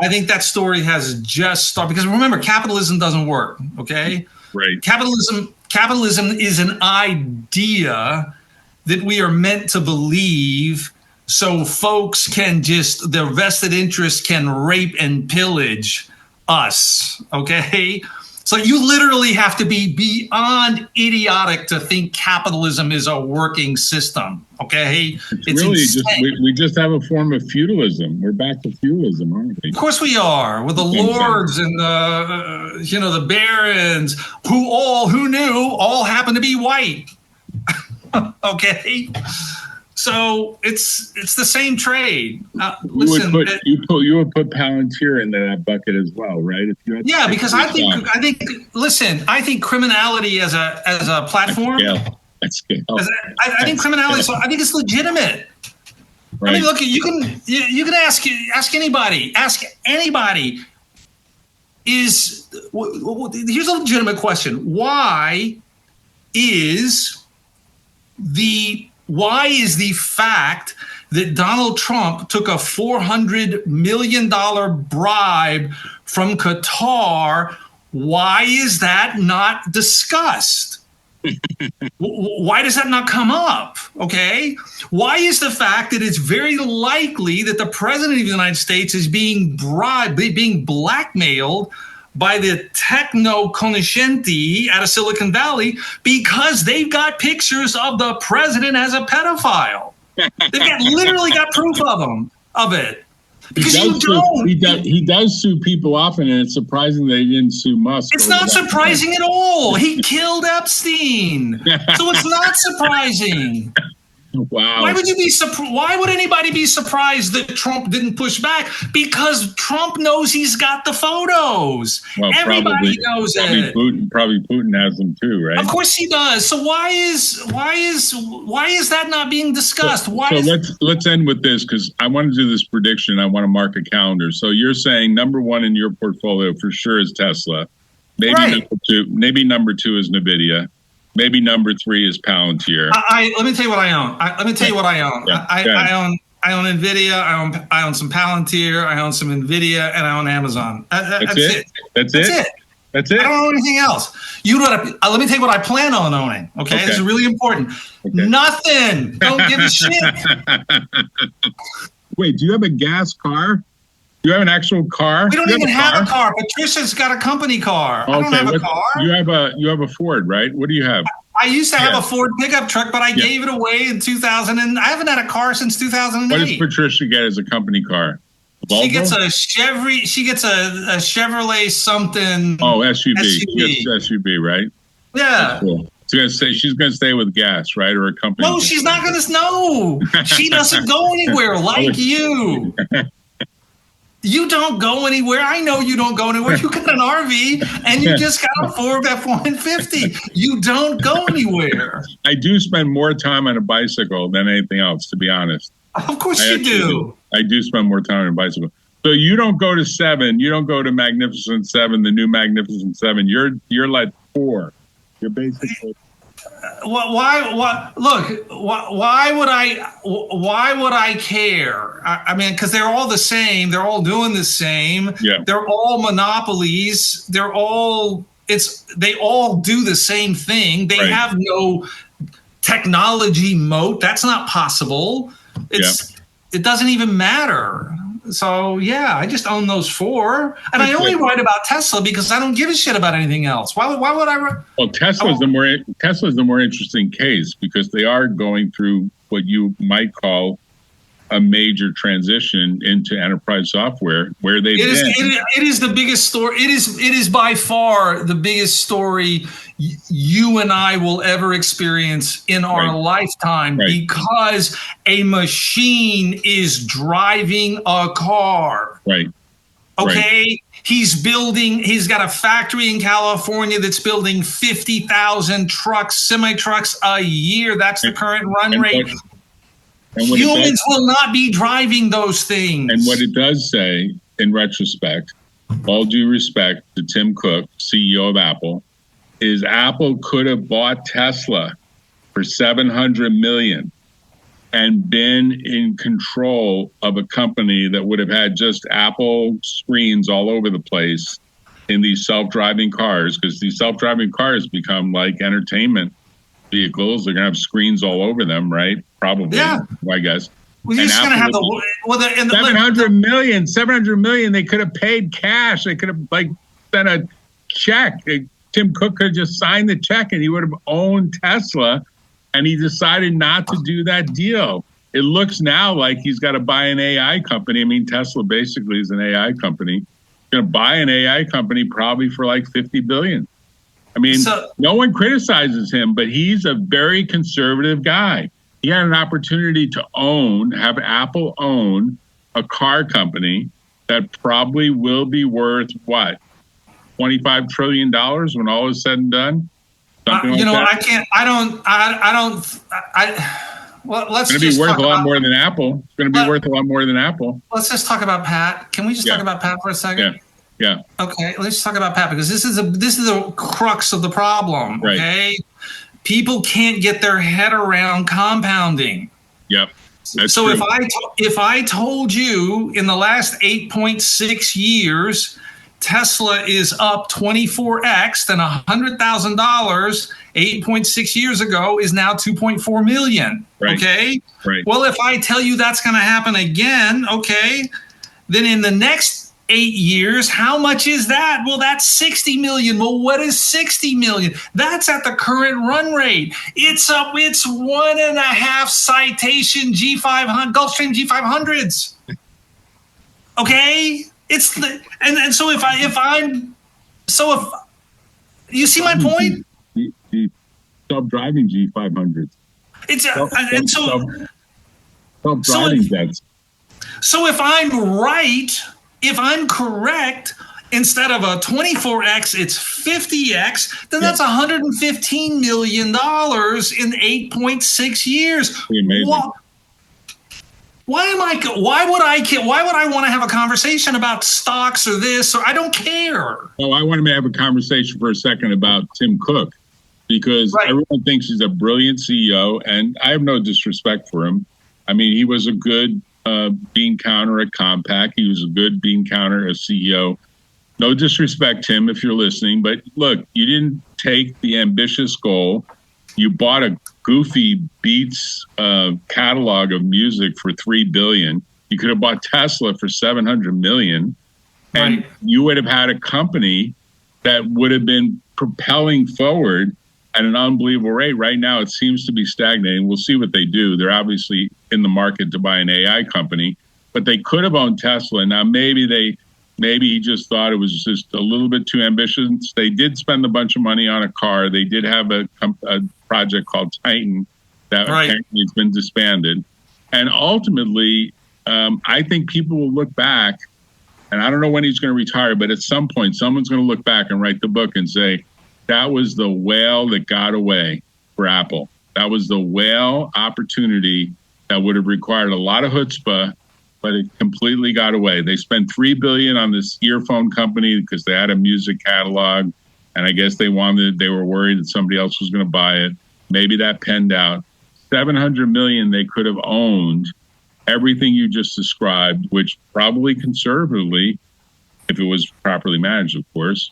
S3: I think that story has just started, because remember, capitalism doesn't work, okay?
S2: Right.
S3: Capitalism is an idea that we are meant to believe so folks can their vested interest can rape and pillage us, okay? So you literally have to be beyond idiotic to think capitalism is a working system, okay?
S2: It's really we just have a form of feudalism. We're back to feudalism, aren't we?
S3: Of course we are, with the lords and the barons who knew all happened to be white, okay? So it's the same trade.
S2: You would put Palantir into that bucket as well, right?
S3: Because I think criminality as a platform.
S2: That's scale.
S3: I think criminality. So I think it's legitimate. Right. I mean, look, you can ask anybody. Here's a legitimate question: Why is the fact that Donald Trump took a $400 million bribe from Qatar, why is that not discussed? Why does that not come up? Okay. Why is the fact that it's very likely that the president of the United States is being blackmailed by the techno conoscenti out of Silicon Valley because they've got pictures of the president as a pedophile? They've literally got proof of it. Because
S2: he does sue people often, and it's surprising they didn't sue Musk.
S3: It's not surprising at all. He killed Epstein, so it's not surprising.
S2: Wow.
S3: Why would anybody be surprised that Trump didn't push back? Because Trump knows he's got the photos. Well, everybody knows it.
S2: Probably Putin has them too, right?
S3: Of course he does. So why is that not being discussed?
S2: Let's end with this, because I want to do this prediction. I want to mark a calendar. So you're saying number one in your portfolio for sure is Tesla. Maybe number two is NVIDIA. Maybe number 3 is Palantir.
S3: Let me tell you what I own. Let me tell you what I own.
S2: Yeah.
S3: I own Nvidia. I own some Palantir. I own some Nvidia, and I own Amazon. That's it.
S2: That's it. That's it.
S3: I don't own anything else. Let me tell you what I plan on owning. Okay, this is really important. Okay. Nothing. Don't give a shit.
S2: Wait, do you have a gas car? Do you have an actual car?
S3: We don't even have a car. Patricia's got a company car. Okay. I don't have a car.
S2: You have a Ford, right? What do you have?
S3: I used to have a Ford pickup truck, but I gave it away in 2000, and I haven't had a car since 2008.
S2: What does Patricia get as a company car?
S3: She gets a Chevy. She gets a Chevrolet something.
S2: Oh, SUV. She gets an SUV, right?
S3: Yeah.
S2: Cool. She's gonna stay with gas, right, or a company?
S3: No, she's not gonna. No, she doesn't go anywhere like you. You don't go anywhere. I know you don't go anywhere. You got an RV and you just got a Ford F-150. You don't go anywhere.
S2: I do spend more time on a bicycle than anything else, to be honest.
S3: Of course you do.
S2: I do spend more time on a bicycle. So you don't go to 7. You don't go to Magnificent 7, the new Magnificent 7. You're like 4. You're basically.
S3: Why? Look, why would I care? I mean, because they're all the same. They're all doing the same.
S2: Yeah.
S3: They're all monopolies. They all do the same thing. They have no technology moat. That's not possible. It doesn't even matter. So yeah, I just own those 4, and I only write about Tesla because I don't give a shit about anything else. Why would I?
S2: Well, Tesla's the more interesting case because they are going through what you might call a major transition into enterprise software, where they've been.
S3: It is the biggest story. It is by far the biggest story you and I will ever experience in our lifetime, because a machine is driving a car.
S2: Right.
S3: Okay.
S2: Right.
S3: He's got a factory in California that's building 50,000 semi-trucks a year. That's the current run rate. Humans will not be driving those things.
S2: And what it does say, in retrospect, all due respect to Tim Cook, CEO of Apple, is Apple could have bought Tesla for $700 million and been in control of a company that would have had just Apple screens all over the place in these self-driving cars, because these self-driving cars become like entertainment vehicles. They're going to have screens all over them, right? Probably, I guess.
S3: Well, you're just going to have
S2: $700 million. They could have paid cash. They could have sent a check. Tim Cook could have just signed the check and he would have owned Tesla. And he decided not to do that deal. It looks now like he's got to buy an AI company. I mean, Tesla basically is an AI company. He's going to buy an AI company probably for like $50 billion. I mean, no one criticizes him, but he's a very conservative guy. He had an opportunity to have Apple own a car company that probably will be worth what? $25 trillion when all is said and done?
S3: Well, let's
S2: it's going to be worth a lot more than Apple. It's going to be worth a lot more than Apple.
S3: Let's just talk about Pat. Can we just talk about Pat for a second?
S2: Yeah.
S3: Okay, let's talk about Pat, because this is the crux of the problem. Okay, right. People can't get their head around compounding.
S2: Yep. That's
S3: so
S2: true.
S3: if I told you in the last 8.6 years, Tesla is up 24x, then $100,000 8.6 years ago is now 2.4 million.
S2: Right.
S3: Okay.
S2: Right.
S3: Well, if I tell you that's going to happen again, okay, then in the next 8 years, how much is that? Well, that's 60 million. Well, what is 60 million? That's at the current run rate. It's 1.5 Citation G500 Gulfstream G500s. Okay. So if you see my point,
S2: the self-driving G500s. Self-driving jets.
S3: So if I'm right, if I'm correct, instead of a 24x, it's 50x, then that's $115 million in 8.6 years.
S2: Amazing.
S3: Why would I want to have a conversation about stocks or this? Or I don't care.
S2: Oh, I want to have a conversation for a second about Tim Cook. because everyone thinks he's a brilliant CEO, and I have no disrespect for him. I mean, he was a good bean counter at Compaq. He was a good bean counter as CEO. No disrespect, Tim, if you're listening, but look, you didn't take the ambitious goal. You bought a goofy Beats catalog of music for $3 billion. You could have bought Tesla for $700 million, and you would have had a company that would have been propelling forward at an unbelievable rate. Right now, it seems to be stagnating. We'll see what they do. They're obviously in the market to buy an AI company, but they could have owned Tesla. Now, maybe he just thought it was just a little bit too ambitious. They did spend a bunch of money on a car. They did have a project called Titan that apparently has been disbanded. And ultimately, I think people will look back, and I don't know when he's going to retire, but at some point, someone's going to look back and write the book and say, that was the whale that got away for Apple. That was the whale opportunity that would have required a lot of chutzpah, but it completely got away. They spent $3 billion on this earphone company because they had a music catalog, and I guess they were worried that somebody else was going to buy it. Maybe that penned out. $700 million they could have owned everything you just described, which probably conservatively, if it was properly managed, of course,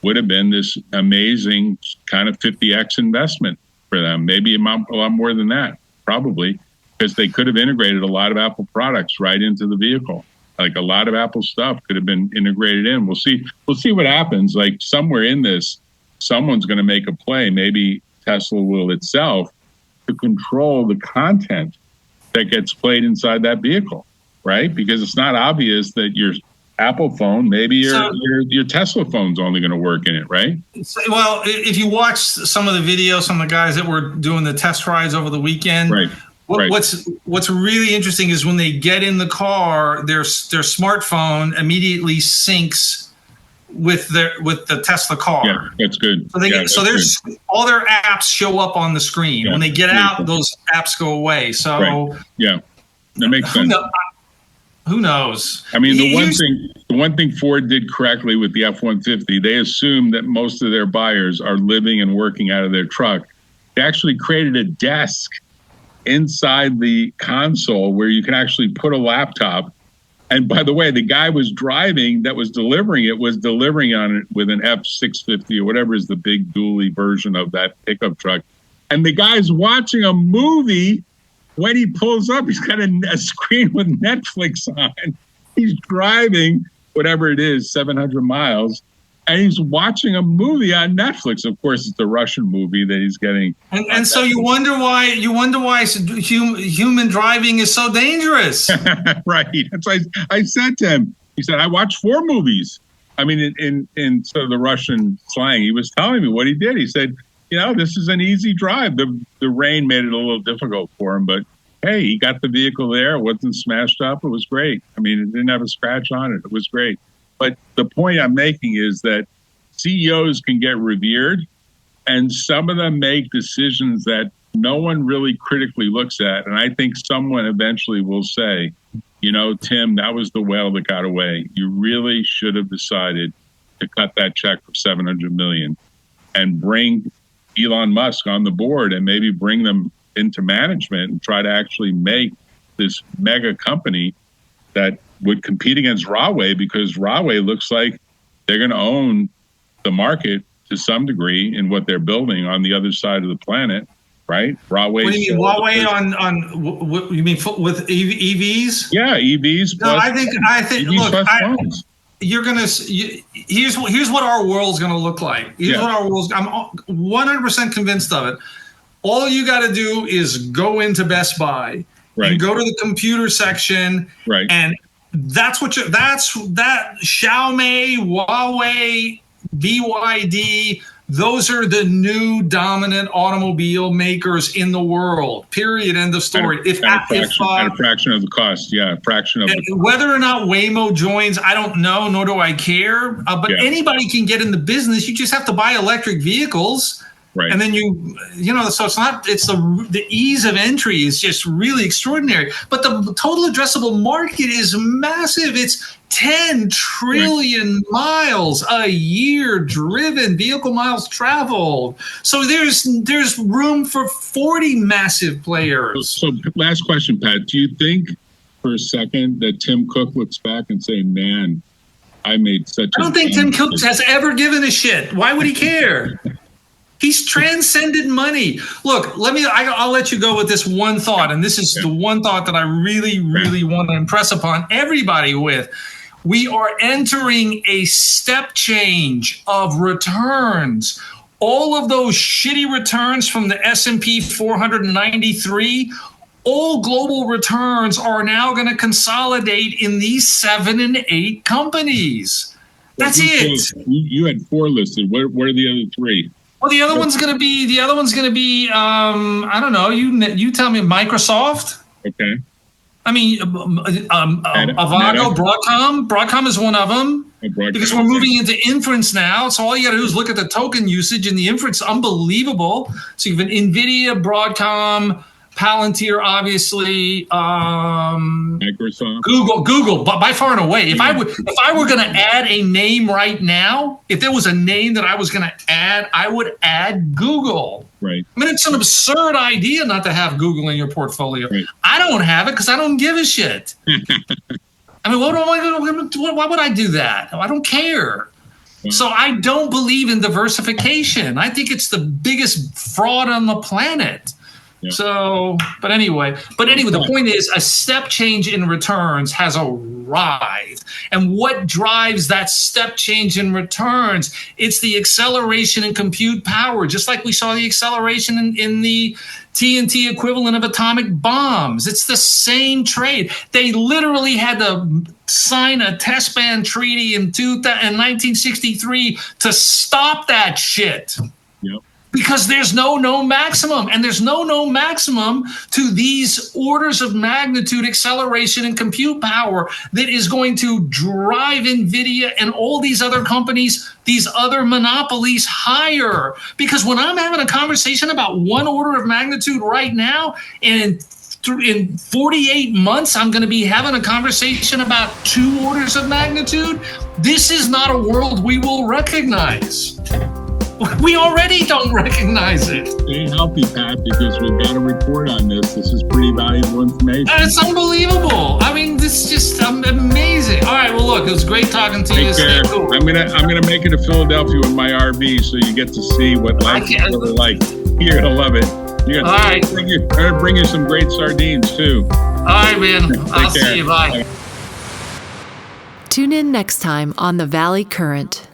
S2: would have been this amazing kind of 50x investment for them. Maybe a lot more than that, probably, because they could have integrated a lot of Apple products right into the vehicle. Like a lot of Apple stuff could have been integrated in. We'll see what happens. Like somewhere in this, someone's going to make a play. Maybe Tesla will itself to control the content that gets played inside that vehicle, right? Because it's not obvious that your Apple phone, maybe your Tesla phone's only going to work in it, right?
S3: Well, if you watch some of the videos, some of the guys that were doing the test rides over the weekend, what's really interesting is when they get in the car, their smartphone immediately syncs with the Tesla car.
S2: Yeah, that's good.
S3: So there's all their apps show up on the screen. Yeah, when they get out, those apps go away. So
S2: that makes sense.
S3: Who knows?
S2: I mean, the one thing Ford did correctly with the F-150, they assumed that most of their buyers are living and working out of their truck. They actually created a desk inside the console where you can actually put a laptop. And by the way, the guy was driving that was delivering on it with an F-650 or whatever is the big dually version of that pickup truck. And the guy's watching a movie. When he pulls up, he's got a screen with Netflix on. He's driving, whatever it is, 700 miles, and he's watching a movie on Netflix. Of course, it's a Russian movie that he's getting.
S3: And so you wonder why human driving is so dangerous.
S2: Right. That's why I said to him, he said, I watched 4 movies. I mean, in sort of the Russian slang, he was telling me what he did. He said, this is an easy drive. The rain made it a little difficult for him, but hey, he got the vehicle there. It wasn't smashed up. It was great. I mean, it didn't have a scratch on it. It was great. But the point I'm making is that CEOs can get revered, and some of them make decisions that no one really critically looks at. And I think someone eventually will say, Tim, that was the whale that got away. You really should have decided to cut that check for $700 million and bring Elon Musk on the board and maybe bring them into management and try to actually make this mega company that would compete against Huawei, because Huawei looks like they're going to own the market to some degree in what they're building on the other side of the planet, right? Huawei.
S3: What do you mean, Huawei on what you mean with EVs?
S2: Yeah, EVs.
S3: No, I think. Look, you're gonna. Here's what our world's gonna look like. I'm 100% convinced of it. All you got to do is go into Best Buy and go to the computer section, and that's that Xiaomi, Huawei, BYD. Those are the new dominant automobile makers in the world. Period. End of story.
S2: At a fraction of the cost. Yeah, a fraction of
S3: whether or not Waymo joins, I don't know, nor do I care. But anybody can get in the business. You just have to buy electric vehicles.
S2: Right.
S3: And then so it's the ease of entry is just really extraordinary. But the total addressable market is massive. It's 10 trillion miles a year driven, vehicle miles traveled. So there's room for 40 massive players.
S2: So last question, Pat. Do you think for a second that Tim Cook looks back and say, man, I made such
S3: I don't think Tim Cook has ever given a shit. Why would he care? He's transcended money. Look, I'll let you go with this one thought. And this is the one thought that I really, really want to impress upon everybody with. We are entering a step change of returns. All of those shitty returns from the S&P 493, all global returns are now going to consolidate in these 7 and 8 companies. That's it.
S2: You had 4 listed. Where are the other 3?
S3: Well, the other one's going to be. I don't know. You tell me. Microsoft.
S2: Okay.
S3: I mean, Avago, Broadcom. Broadcom is one of them because we're moving into inference now. So all you got to do is look at the token usage, and the inference unbelievable. So you have an NVIDIA, Broadcom, Palantir, obviously,
S2: Microsoft,
S3: Google, but by far and away. If I were going to add a name right now, if there was a name that I was going to add, I would add Google.
S2: Right.
S3: I mean, it's an absurd idea not to have Google in your portfolio. Right. I don't have it because I don't give a shit. I mean, why would I do that? I don't care. Yeah. So I don't believe in diversification. I think it's the biggest fraud on the planet. Yeah. So, but anyway, the point is a step change in returns has arrived. And what drives that step change in returns? It's the acceleration in compute power, just like we saw the acceleration in the TNT equivalent of atomic bombs. It's the same trade. They literally had to sign a test ban treaty in 1963 to stop that shit.
S2: Yep.
S3: Because there's no known maximum, and there's no known maximum to these orders of magnitude acceleration and compute power that is going to drive NVIDIA and all these other companies, these other monopolies higher. Because when I'm having a conversation about one order of magnitude right now, and in 48 months, I'm going to be having a conversation about 2 orders of magnitude, this is not a world we will recognize. We already don't recognize it.
S2: Stay healthy, Pat, because we've got a report on this. This is pretty valuable information.
S3: It's unbelievable. I mean, this is just amazing. All right, well, look, it was great talking to you.
S2: Stay cool. I'm gonna make it to Philadelphia with my RV, so you get to see what life is really like. You're gonna love it. All right. I'm gonna bring you some great sardines too.
S3: All right, man. I'll see you. Bye.
S1: Tune in next time on The Valley Current.